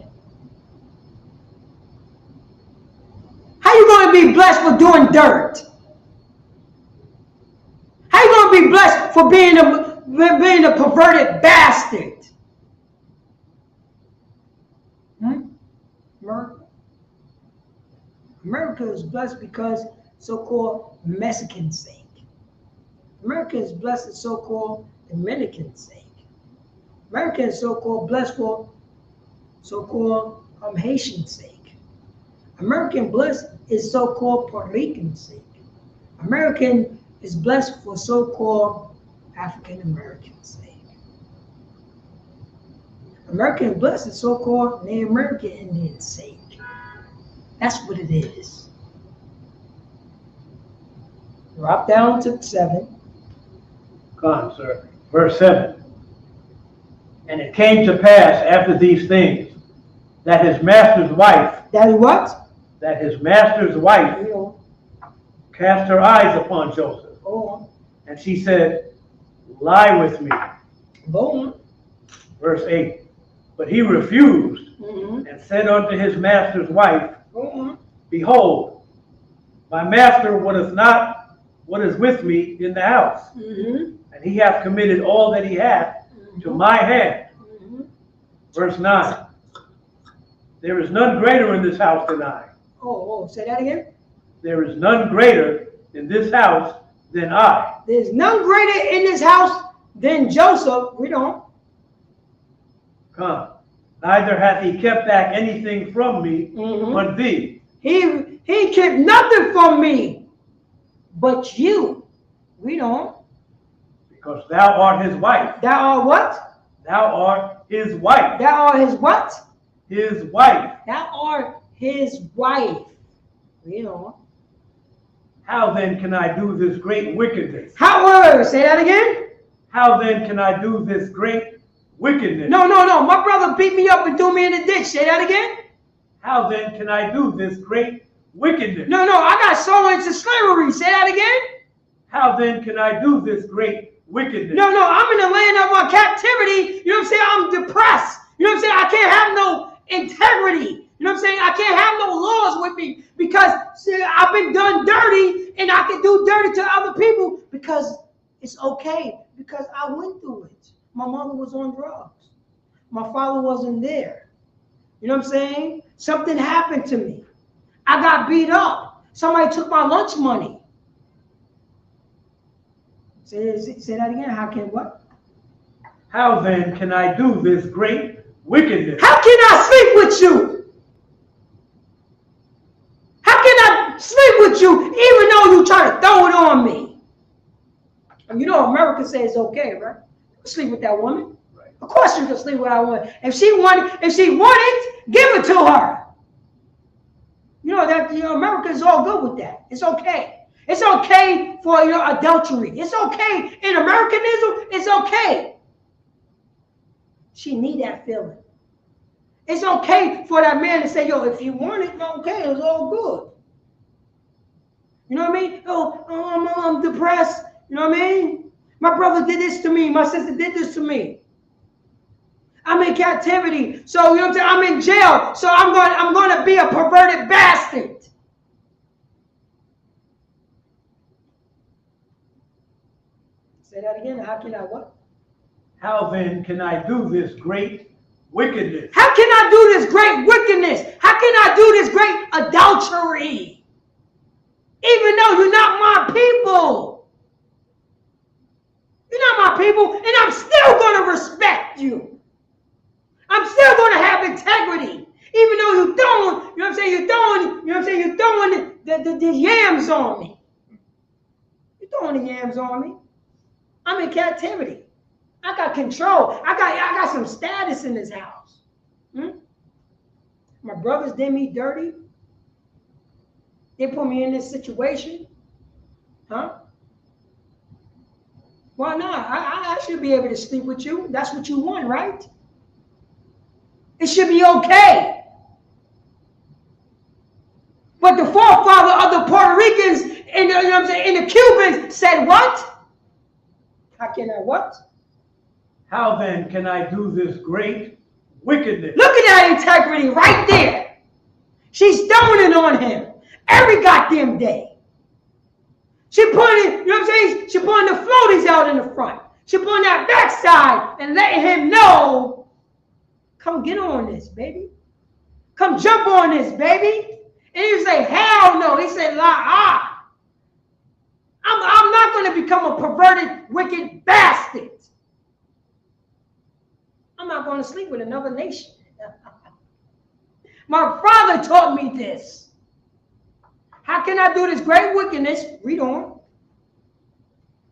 How you going to be blessed for doing dirt? How you going to be blessed for being a perverted bastard? America is blessed because so-called Mexican sake. America is blessed for so-called Dominican sake. America is so-called blessed for so-called Haitian sake. American blessed is so-called Puerto Rican sake. American is blessed for so-called African American sake. American blessed is so-called Native American Indian sake. That's what it is. Drop down to 7. Come on, sir. Verse 7. And it came to pass after these things that his master's wife. That is what? That his master's wife cast her eyes upon Joseph. Go on. And she said, lie with me. Go on. Verse 8. But he refused and said unto his master's wife, Go on. behold, my master wotteth not what is with me in the house, and he hath committed all that he hath to my hand. Verse 9. There is none greater in this house than I. Oh, say that again. There is none greater in this house than I. There's none greater in this house than Joseph. We don't. Come. Neither hath he kept back anything from me but thee. He kept nothing from me but you. We don't. Because thou art his wife. Thou art what? Thou art his wife. Thou art his what? His wife. Thou art his wife. We don't. How then can I do this great wickedness? Say that again. How then can I do this great wickedness? No. My brother beat me up and threw me in the ditch. Say that again. How then can I do this great wickedness? No. I got sold into slavery. Say that again. How then can I do this great wickedness? No. I'm in the land of my captivity. You know what I'm saying? I'm depressed. You know what I'm saying? I can't have no integrity. You know what I'm saying? I can't have no laws with me because I've been done dirty and I can do dirty to other people because it's okay because I went through it. My mother was on drugs. My father wasn't there. You know what I'm saying? Something happened to me. I got beat up. Somebody took my lunch money. Say that again. How can what? How then can I do this great wickedness? How can I sleep with you? How can I sleep with you even though you try to throw it on me? And you know America says it's okay, right? Sleep with that woman. Right. Of course you can sleep with that woman. If she wanted, give it to her. You know that America is all good with that. It's okay. It's okay for adultery. It's okay in Americanism. It's okay. She need that feeling. It's okay for that man to say, yo, if you want it, okay, it's all good. You know what I mean? Oh, I'm depressed. You know what I mean? My brother did this to me. My sister did this to me. I'm in captivity. So, you know what I'm saying? I'm in jail. So I'm going to be a perverted bastard. Say that again. How can I what? How then can I do this great wickedness? How can I do this great wickedness? How can I do this great adultery? Even though you're not my people. You're not my people, and I'm still going to respect you. I'm still going to have integrity. Even though you're throwing, you know what I'm saying, you're throwing, you know what I'm saying, you're throwing the yams on me. You're throwing the yams on me. I'm in captivity. I got control. I got some status in this house. My brothers did me dirty. They put me in this situation. Huh? Why not? I should be able to sleep with you. That's what you want, right? It should be okay. But the forefather of the Puerto Ricans and the, you know what I'm saying, and the Cubans said what? How can I what? How then can I do this great wickedness? Look at that integrity right there. She's throwing it on him every goddamn day. She putting, you know what I'm saying? She putting the floaties out in the front. She putting that backside and letting him know, come get on this, baby. Come jump on this, baby. And he say, hell no. He said, I'm not going to become a perverted, wicked bastard. I'm not going to sleep with another nation. My father taught me this. How can I do this great wickedness? Read on.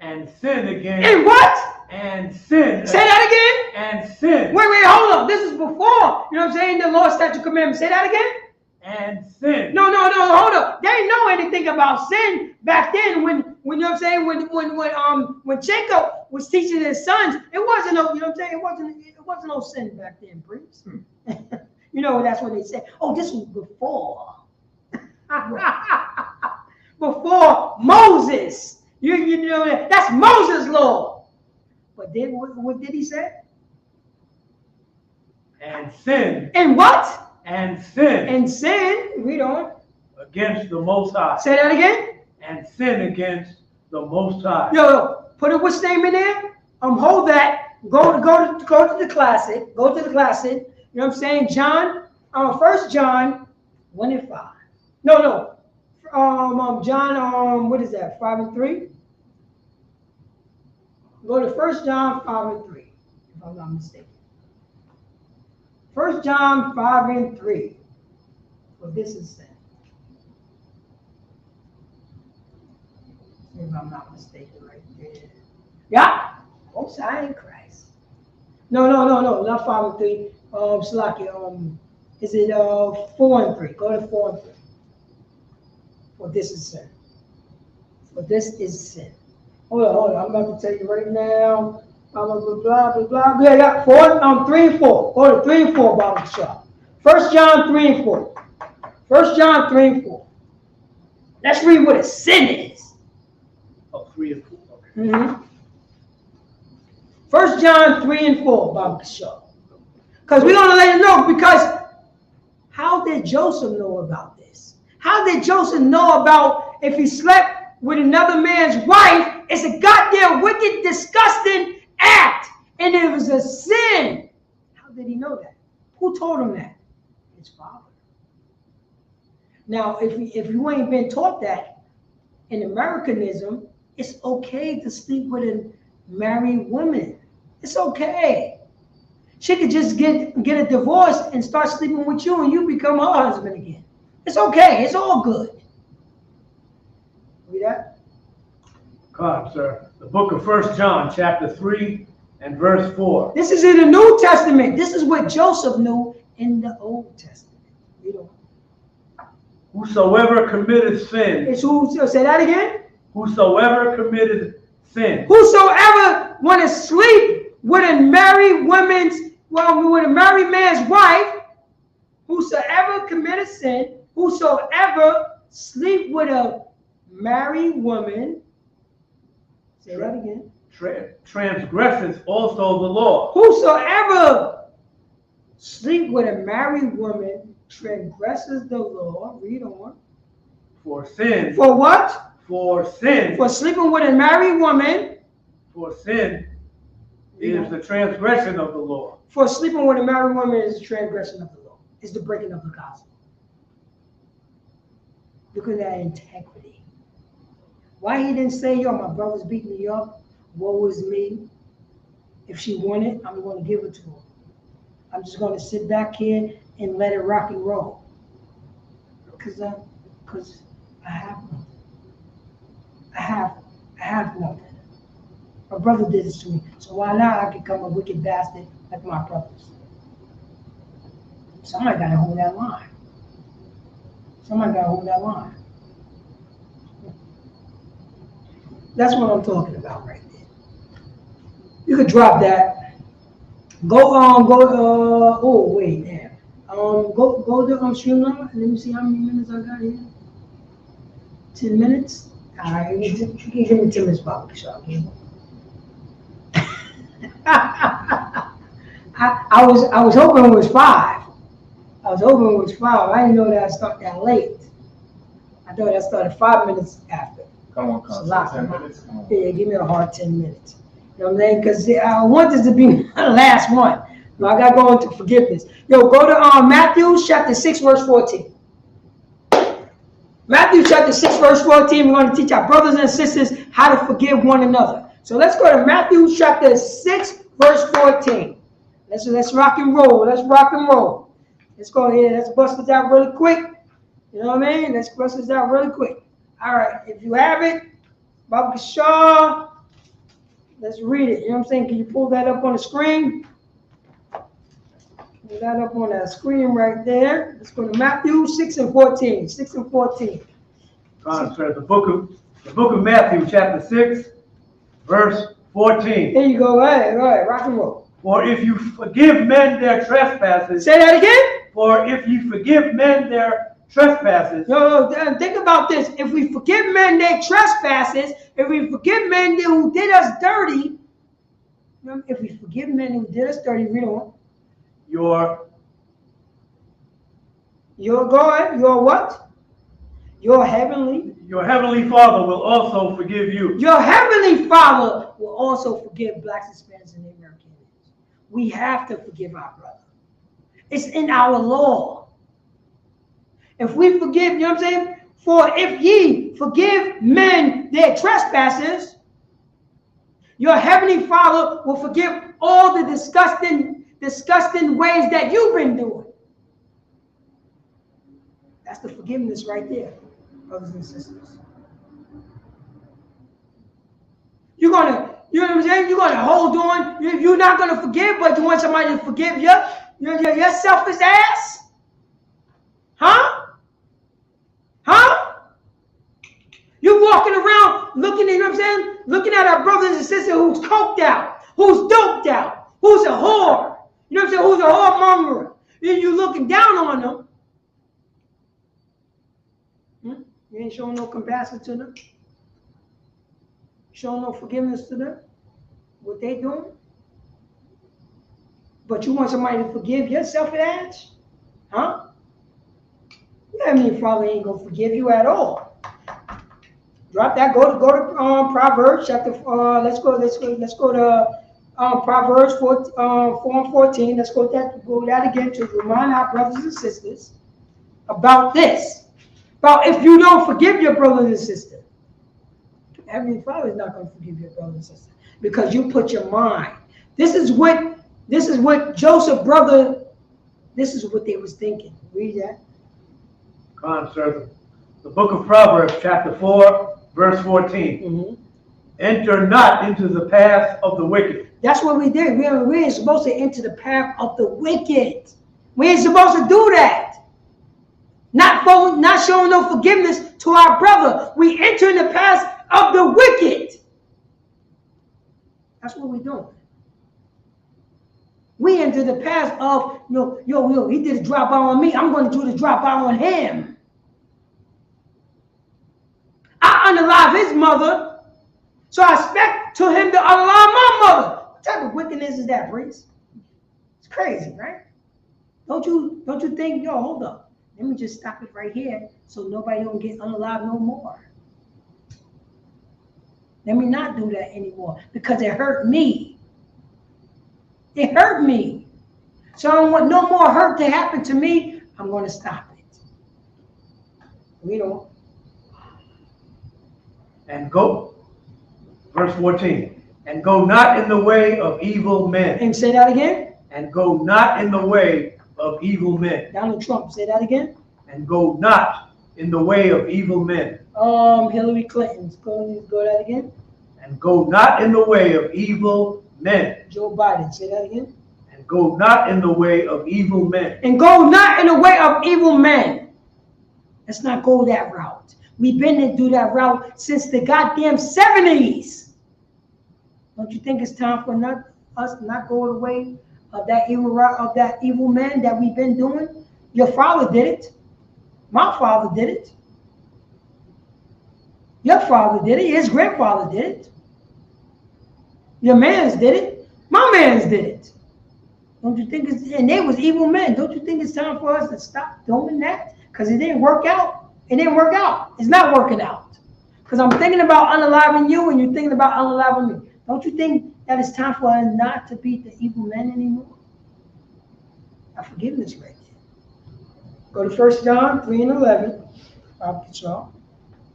And sin again. And what? And sin. Say that again. And sin. Wait, hold up. This is before, you know what I'm saying, the law, statute, commandment. Say that again. And sin. No, hold up. They didn't know anything about sin back then when you know what I'm saying, when Jacob was teaching his sons, it wasn't no, you know what I'm saying, it wasn't no sin back then, priest. You know, that's what they said. Oh, this was before. Before Moses. You know, that's Moses' law. But then what did he say? And sin. And what? And sin. And sin. Read on. Against the Most High. Say that again. And sin against the Most High. Yo, put a what's name in there? Hold that. Go to the classic. Go to the classic. You know what I'm saying? John, 1 John 1 and 5. No. John, what is that? 5 and 3. Go to 1 John 5 and 3, if I'm not mistaken. 1 John 5 and 3. Well, this is sin. If I'm not mistaken, right there. Yeah. Oops, I ain't Christ. No, not 5 and 3. Salaki, is it 4 and 3? Go to 4 and 3. For this is sin. For this is sin. Hold on. I'm about to tell you right now. Blah. Yeah, 3 and 4. Go to 3 and 4, Bible shop. 1 John 3 and 4. 1 John 3 and 4. Let's read what a sin is. 3 and 4. Okay. Mm-hmm. 1 John 3 and 4, Bible shop. Because we're going to let you know, because how did Joseph know about this? How did Joseph know about if he slept with another man's wife? It's a goddamn wicked, disgusting act. And it was a sin. How did he know that? Who told him that? His father. Now, if you ain't been taught that, in Americanism, it's okay to sleep with a married woman. It's okay. She could just get a divorce and start sleeping with you and you become her husband again. It's okay. It's all good. Read that? God, sir. The book of 1 John, chapter 3 and verse 4. This is in the New Testament. This is what Joseph knew in the Old Testament. You know. Whosoever committed sin. It's who? Say that again. Whosoever committed sin. Whosoever want to sleep with a married with a married man's wife. Whosoever committed sin. Whosoever sleep with a married woman. Say that again. Transgresses also the law. Whosoever sleep with a married woman transgresses the law. Read on. For sin. For what? For sin. For sleeping with a married woman. For sin is the transgression of the law. For sleeping with a married woman is the transgression of the law. It's the breaking of the gospel. Look at that integrity. Why he didn't say, yo, my brother's beating me up. Woe is me. If she wanted, I'm going to give it to her. I'm just going to sit back here and let it rock and roll. Cause I have nothing. I have nothing. My brother did this to me, so why not I can become a wicked bastard like my brothers? Somebody gotta hold that line. Somebody gotta hold that line. That's what I'm talking about right there. You could drop that. Oh wait, damn. Go to Streamline. Let me see how many minutes I got here. 10 minutes. All right, you can give me 10 minutes, Bob. I was hoping it was 5. I was hoping it was 5. I didn't know that I started that late. I thought I started 5 minutes after. Come on, It's a come lot. 10 minutes. Come on. Yeah, give me a hard 10 minutes. You know what I'm saying? Because I want this to be my last one. So I got to go into forgiveness. Yo, go to Matthew chapter 6, verse 14. Matthew chapter 6, verse 14. We're going to teach our brothers and sisters how to forgive one another. So let's go to Matthew chapter 6, verse 14. Let's rock and roll. Let's rock and roll. Let's go ahead. Let's bust this out really quick. You know what I mean? Let's bust this out really quick. All right. If you have it, Baba Kishar, let's read it. You know what I'm saying? Can you pull that up on the screen? Pull that up on that screen right there. Let's go to Matthew 6 and 14. 6 and 14. Sir, the book of Matthew, chapter 6, verse 14. There you go. All right. Rock and roll. For if you forgive men their trespasses, Say that again. for if you forgive men their trespasses, No, think about this. If we forgive men their trespasses, if we forgive men who did us dirty, if we forgive men who did us dirty, read on. your what? Your heavenly Father will also forgive you. Your heavenly Father will also forgive blacks, Hispanics, and Native Americans. We have to forgive our brother. It's in our law. If we forgive, you know what I'm saying? For if ye forgive men their trespasses, your heavenly Father will forgive all the disgusting ways that you've been doing. That's the forgiveness right there, brothers and sisters. You know what I'm saying? You're gonna hold on. You're not gonna forgive, but you want somebody to forgive you. Your selfish ass, huh? You walking around looking at, you know what I'm saying? Looking at our brothers and sisters who's coked out, who's doped out, who's a whore. You know what I'm saying? Who's a whoremonger. You looking down on them. You ain't showing no compassion to them. Showing no forgiveness to them. What they doing. But you want somebody to forgive your selfish ass? Huh? Your heavenly Father ain't gonna forgive you at all. Drop that. Go to Proverbs chapter. Let's go to Proverbs 4 and 14. Let's go that again to remind our brothers and sisters about this. About if you don't forgive your brothers and sisters, Heavenly Father is not going to forgive your brothers and sisters because you put your mind. This is what Joseph's brother. This is what they was thinking. Read that. Sir, the book of Proverbs, chapter 4, verse 14. Mm-hmm. Enter not into the path of the wicked. That's what we did. We ain't supposed to enter the path of the wicked. We ain't supposed to do that. Not showing no forgiveness to our brother. We enter in the path of the wicked. That's what we're doing. We enter the path of, he did a drop out on me. I'm going to do the drop out on him. I unalive his mother, so I expect to him to unalive my mother. What type of wickedness is that, priest? It's crazy, right? Don't you think, hold up. Let me just stop it right here so nobody don't get unalive no more. Let me not do that anymore because it hurt me. It hurt me. So I don't want no more hurt to happen to me. I'm going to stop it. We don't. And go, verse 14, and go not in the way of evil men. And say that again. And go not in the way of evil men. Donald Trump, say that again. And go not in the way of evil men. Hillary Clinton, go that again. And go not in the way of evil men. Joe Biden, say that again. And go not in the way of evil men. And go not in the way of evil men. Let's not go that route. We've been to do that route since the goddamn 70s. Don't you think it's time for us not go the way of that evil route, of that evil man that we've been doing? Your father did it. My father did it. Your father did it. His grandfather did it. Your man's did it. My man's did it. Don't you think it's, and they was evil men. Don't you think it's time for us to stop doing that? Because it didn't work out. It didn't work out. It's not working out. Because I'm thinking about unaliving you and you're thinking about unaliving me. Don't you think that it's time for us not to be the evil men anymore? Now forgiveness right there. Go to 1 John 3 and 11. I'll get y'all.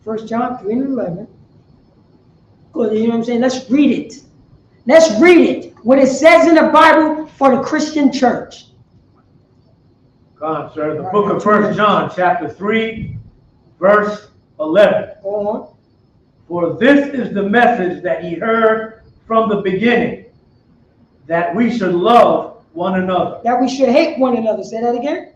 1 John 3 and 11. Go to, you know what I'm saying? Let's read it. Let's read it. What it says in the Bible for the Christian church. Go on, sir. The book of 1 John, chapter 3, verse 11. Go on. For this is the message that he heard from the beginning, that we should love one another. That we should hate one another. Say that again.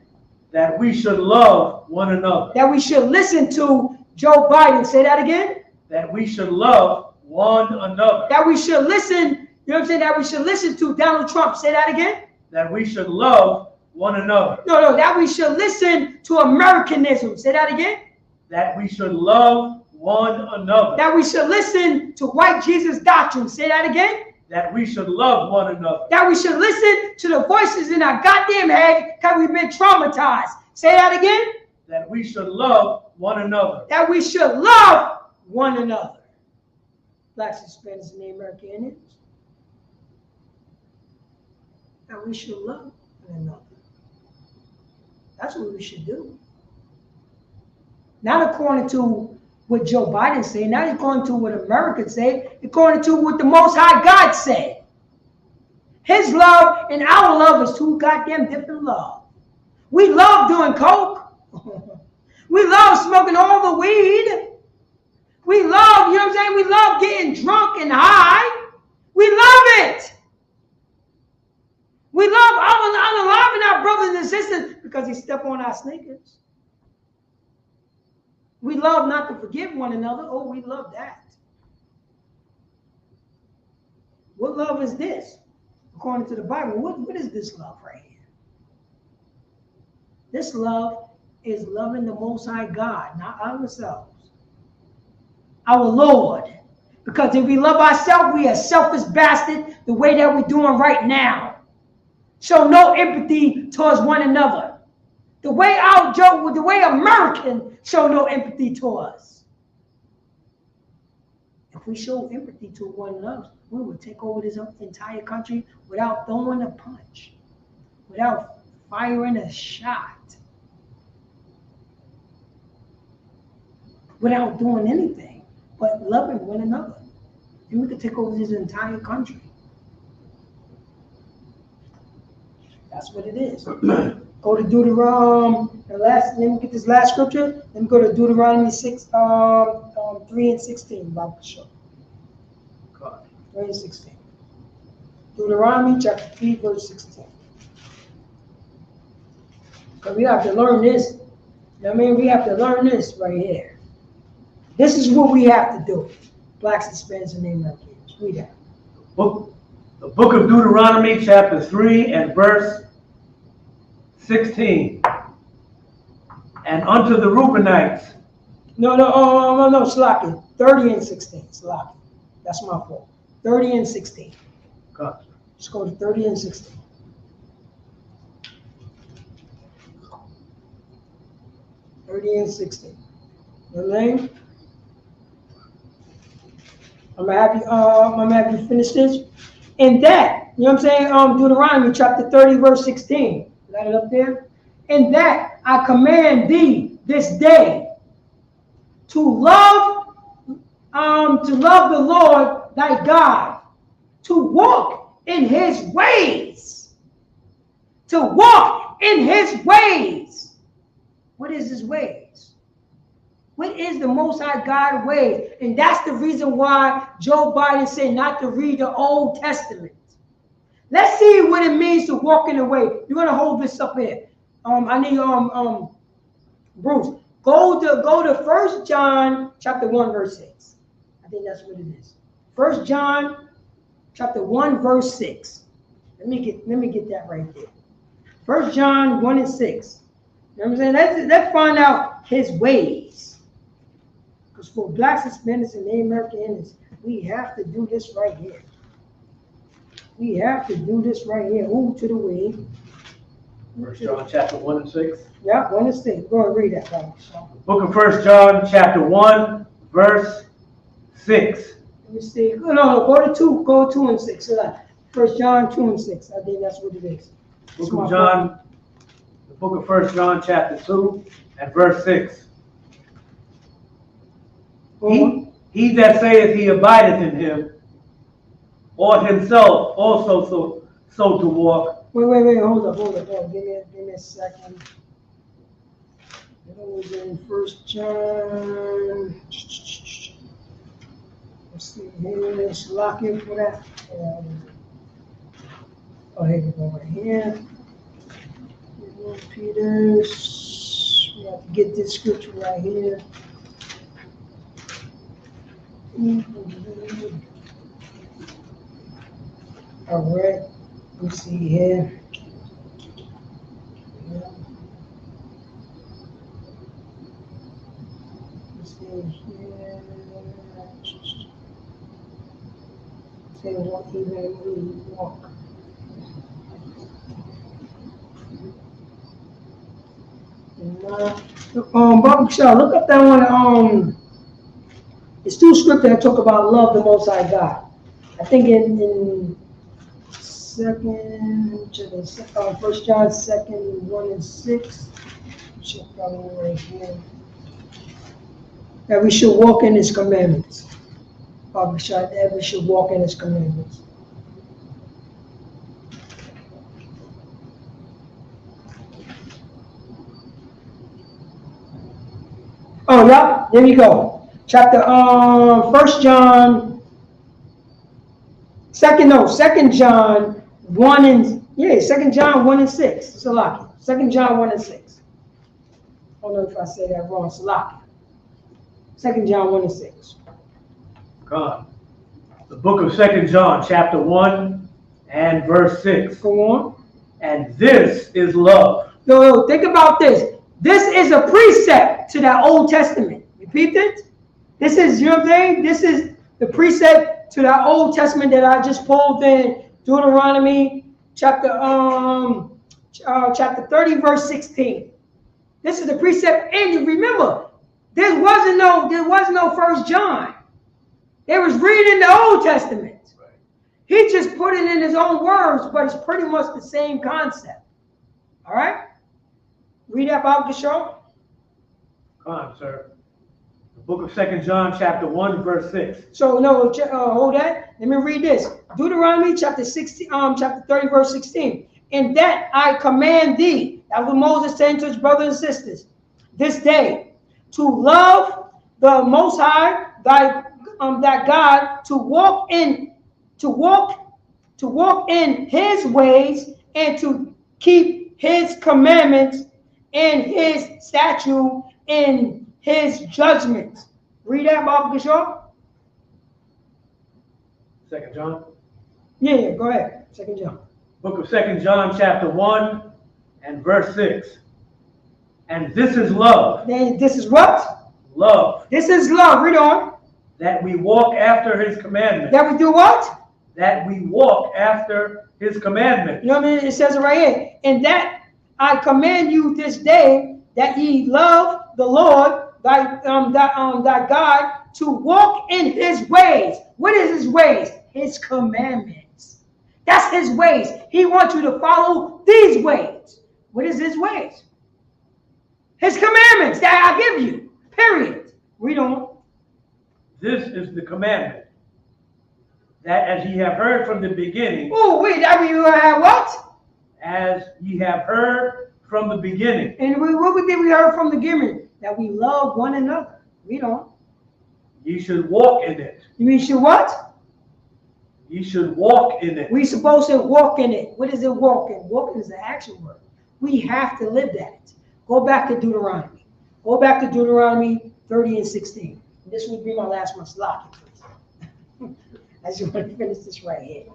That we should love one another. That we should listen to Joe Biden. Say that again. That we should love one another. That we should listen, you know what I'm saying? That we should listen to Donald Trump. Say that again. That we should love one another. No, that we should listen to Americanism. Say that again. That we should love one another. That we should listen to white Jesus doctrine. Say that again. That we should love one another. That we should listen to the voices in our goddamn head because we've been traumatized. Say that again. That we should love one another. That we should love one another. Blacks, Hispanics, and the American Indians. That we should love one another. That's what we should do. Not according to what Joe Biden said, not according to what America said, according to what the Most High God said. His love and our love is two goddamn different love. We love doing coke. We love smoking all the weed. We love, you know what I'm saying? We love getting drunk and high. We love it. We love unaliving our brothers and sisters because he stepped on our sneakers. We love not to forgive one another. Oh, we love that. What love is this? According to the Bible, what is this love right here? This love is loving the Most High God, not ourselves. Our Lord. Because if we love ourselves, we are selfish bastard the way that we're doing right now. Show no empathy towards one another. The way the way Americans show no empathy to us. If we show empathy to one another, we would take over this entire country without throwing a punch, without firing a shot, without doing anything, but loving one another. And we could take over this entire country. That's what it is. Go to Deuteronomy, let me get this last scripture. Let me go to Deuteronomy 3 and 16, Bible show. 3 and 16. Deuteronomy chapter 3, verse 16. Because we have to learn this. You know what I mean? We have to learn this right here. This is what we have to do. Blacks, Hispanics, and Native Americans. Read that. The book of Deuteronomy, chapter 3 and verse 16. And unto the Reubenites. No, Slaki. 30 and 16. Slaki. That's my fault. 30 and 16. Gotcha. Let's go to 30 and 16. And 16. You know what I mean? I'm gonna have you finish this. And that, you know what I'm saying? Deuteronomy chapter 30, verse 16. Got it up there? And that I command thee this day to love the Lord thy God, to walk in his ways, to walk in his ways. What is his ways? What is the Most High God ways? And that's the reason why Joe Biden said not to read the Old Testament. Let's see what it means to walk in the way. You're gonna hold this up here. I need Bruce. Go to 1 John chapter 1 verse 6. I think that's what it is. 1 John chapter 1 verse 6. Let me get that right there. 1 John 1 and 6. You know what I'm saying? Let's find out his ways. Because for blacks, Hispanics, and Native American Indians, we have to do this right here. We have to do this right here. Move to the way. 1 John chapter 1 and 6. Yeah, 1 and 6. Go and read that, brother. Book of 1 John chapter 1 verse 6. Let me see. No, go to 2. Go 2 and 6. So 1 John 2 and 6. I think that's what it is. Book of John, the book of 1 John chapter 2 and verse 6. He that saith he abideth in him, ought himself also so to walk. Wait, hold up. Give me a second. It was in 1 John. Let's see here. Let's lock in for that. Here we go right here. Peters. We have to get this scripture right here. All right. Let's see here. Let's see here. Say what even we walk. Barbara Shaw, look up that one. It's 2 scriptures that talk about love the Most High God. I think in 1 John 2, 1 and 6. Check that one right here. That we should walk in His commandments. Barbara Shaw, that we should walk in His commandments. Oh, yeah, there you go. Chapter 1 John, 2 John 1 and 2 John 1 and 6. It's a lot. 2 John 1 and 6. I don't know if I say that wrong. It's a lot. 2 John 1 and 6. God. The book of 2 John, chapter 1 and verse 6. Go on. And this is love. No, think about this. This is a precept to that Old Testament. Repeat it. This is, you know what I'm saying? This is the precept to that Old Testament that I just pulled in Deuteronomy chapter 30, verse 16. This is the precept. And you remember, there was no 1 John. They was reading the Old Testament. Right. He just put it in his own words, but it's pretty much the same concept. All right? Read that Bible to show. Come on, sir. The book of 2 John, chapter 1, verse 6. So, no, hold that. Let me read this. Deuteronomy chapter 30, verse 16. In that I command thee, that was Moses saying to his brothers and sisters, this day, to love the Most High, that God, to walk in His ways, and to keep His commandments and His statute and His judgments. Read that, Bob Gashaw. 2 John? Yeah, go ahead. 2 John. Book of 2 John, chapter 1 and verse 6. And this is love. This is what? Love. This is love. Read on. That we walk after His commandments. That we do what? That we walk after His commandments. You know what I mean? It says it right here. And that I command you this day, that ye love the Lord thy God, to walk in His ways. What is His ways? His commandments. That's His ways. He wants you to follow these ways. What is His ways? His commandments that I give you. Period. Read on. This is the commandment, that as ye have heard from the beginning. Oh, wait, that mean you have what? As ye have heard from the beginning. And what did we heard from the beginning? That we love one another. We don't. Ye should walk in it. We should what? Ye should walk in it. We supposed to walk in it. What is it walking? Walking is an action word. We have to live that. Go back to Deuteronomy. Go back to Deuteronomy 30 and 16. This would be my last one. Slocky, please. I just want to finish this right here.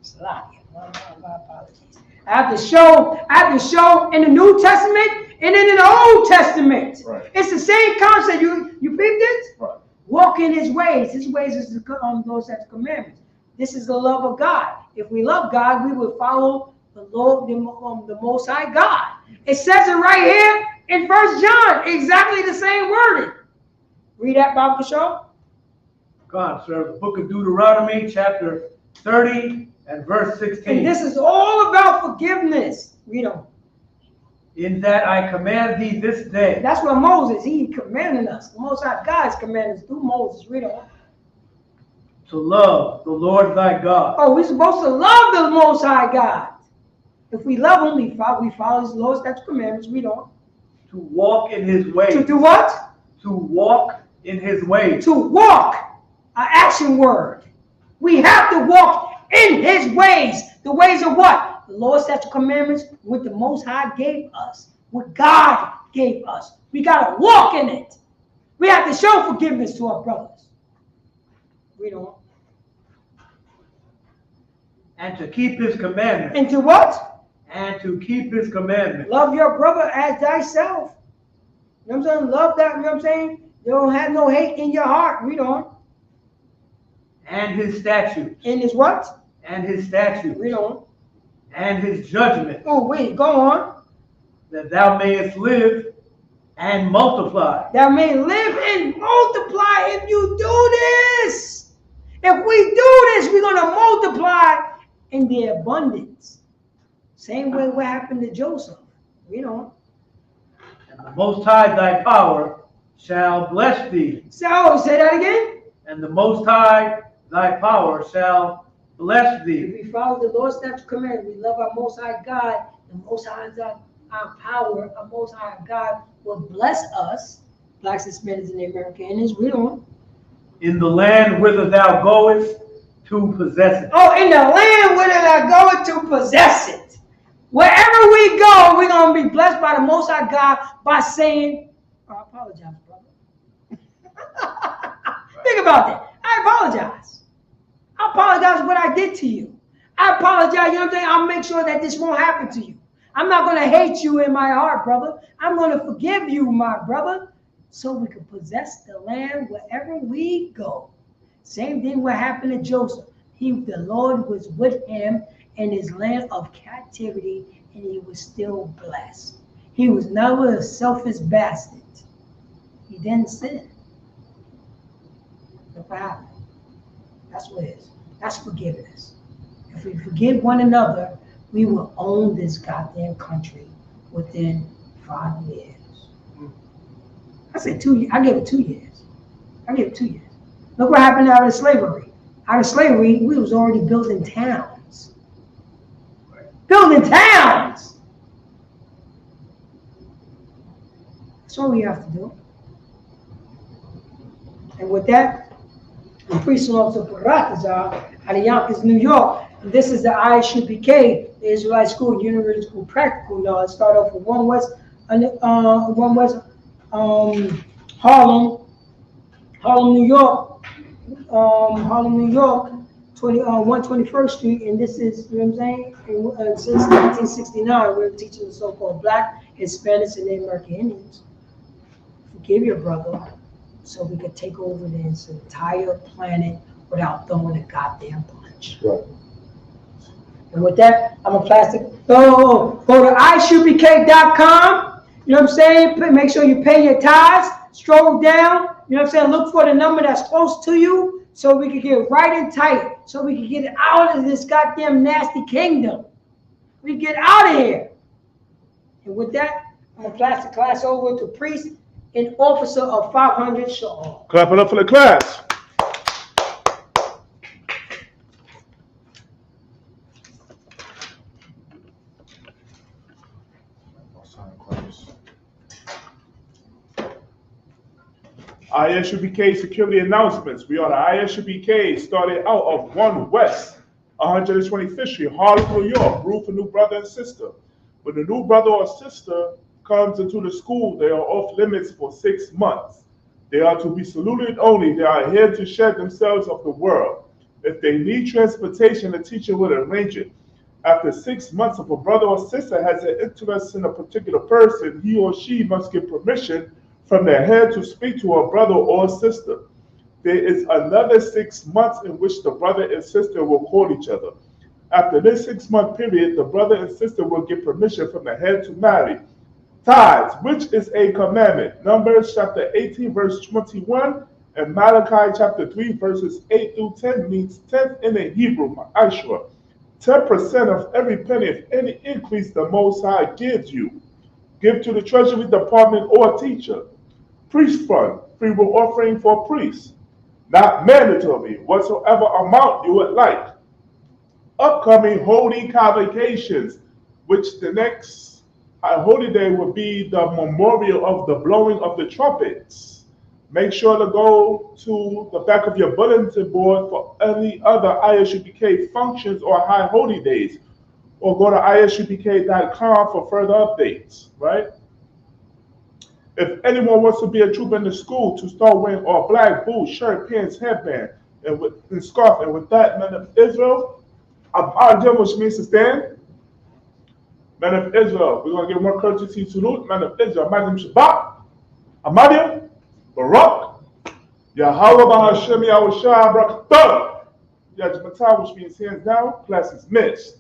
Slocky. My apologies. I have to show in the New Testament and in the Old Testament. Right. It's the same concept. You peeped it? Right. Walk in his ways. His ways is those that's commandments. This is the love of God. If we love God, we would follow the Lord, the Most High God. It says it right here in 1 John, exactly the same wording. Read that, Bible Show. God, sir. The book of Deuteronomy, chapter 30 and verse 16. And this is all about forgiveness. Read on. In that I command thee this day. That's what Moses, he commanded us. The Most High God is commanding us through Moses. Read on. To love the Lord thy God. Oh, we're supposed to love the Most High God. If we love him, we follow his laws, statutes, commandments. Read on. To walk in his ways. To do what? To walk in his ways. To walk, an action word. We have to walk in his ways. The ways of what? The laws, statutes, commandments, what the Most High gave us. What God gave us. We got to walk in it. We have to show forgiveness to our brothers. Read on. And to keep his commandments. And to what? And to keep his commandments. Love your brother as thyself. You know what I'm saying? Love that, you know what I'm saying? You don't have no hate in your heart. Read on. And his statutes. And his what? And his statutes. Read on. And his judgment. Oh, wait, go on. That thou mayest live and multiply. That may live and multiply if you do this. If we do this, we're going to multiply in the abundance. Same way what happened to Joseph. Read on. And the Most High thy power shall bless thee. Say that again. And the Most High thy power shall bless If thee. we follow the Lord's statutes, command, we love our Most High God, the Most High our power, our Most High God will bless us, blacks, Hispanics, and Americans. Read on. In the land whither thou goest to possess it. Oh, in the land whither thou goest to possess it. Wherever we go, we're going to be blessed by the Most High God by saying, oh, I apologize, brother. Think about that. I apologize. I apologize for what I did to you. I apologize, you know what I'm saying? I'll make sure that this won't happen to you. I'm not going to hate you in my heart, brother. I'm going to forgive you, my brother, so we can possess the land wherever we go. Same thing what happened to Joseph. The Lord was with him in his land of captivity, and he was still blessed. He was never a selfish bastard. He didn't sin. Look what happened. That's what it is. That's forgiveness. If we forgive one another, we will own this goddamn country within 5 years. I said 2 years. I gave it 2 years. I gave it 2 years. Look what happened out of slavery. Out of slavery, we was already building towns. Building towns. That's what we have to do. And with that, I'm preaching off to Parataza out of Yonkers, New York. And this is the ISUPK, the Israelite School, University School Practical. Now, it started off with One West Harlem, New York, 121st Street, and this is, you know what I'm saying, and, since 1969, we're teaching the so-called Black, Hispanics, and Native American Indians. Forgive your brother, so we could take over this entire planet without throwing a goddamn punch. Right. And with that, I'm a plastic. Go to ISUPK.com. You know what I'm saying? Make sure you pay your tithes. Stroll down. You know what I'm saying? Look for the number that's close to you so we can get right and tight. So we can get out of this goddamn nasty kingdom. We get out of here. And with that, I'm going to pass the class over to priest and officer of 500 Shalom. Clap it up for the class. ISUPK security announcements. We are the ISUPK, started out of 1 West, 125th Street, Harlem, New York, room for new brother and sister. When the new brother or sister comes into the school, they are off limits for 6 months. They are to be saluted only. They are here to shed themselves of the world. If they need transportation, the teacher will arrange it. After 6 months, if a brother or sister has an interest in a particular person, he or she must get permission from their head to speak to a brother or sister. There is another 6 months in which the brother and sister will call each other. After this 6-month period, the brother and sister will get permission from the head to marry. Tithes, which is a commandment. Numbers chapter 18, verse 21, and Malachi chapter 3, verses 8 through 10 means 10th in the Hebrew, Ma'ashra. 10% of every penny of any increase the Most High gives you. Give to the Treasury Department or teacher. Priest fund, free will offering for priests. Not mandatory, whatsoever amount you would like. Upcoming holy convocations, which the next holy day will be the memorial of the blowing of the trumpets. Make sure to go to the back of your bulletin board for any other ISUPK functions or high holy days, or go to isupk.com for further updates, right? If anyone wants to be a troop in the school, to start wearing all black, boots, shirt, pants, headband, and scarf. And with that, men of Israel, Abadam, which means to stand. Men of Israel, we're going to give one courtesy salute. Men of Israel, Amadim Shabbat, Amadim, Barak, Yahweh Bahashem Yahushua Barakatah. Yajmatah, which means hands down, class is missed.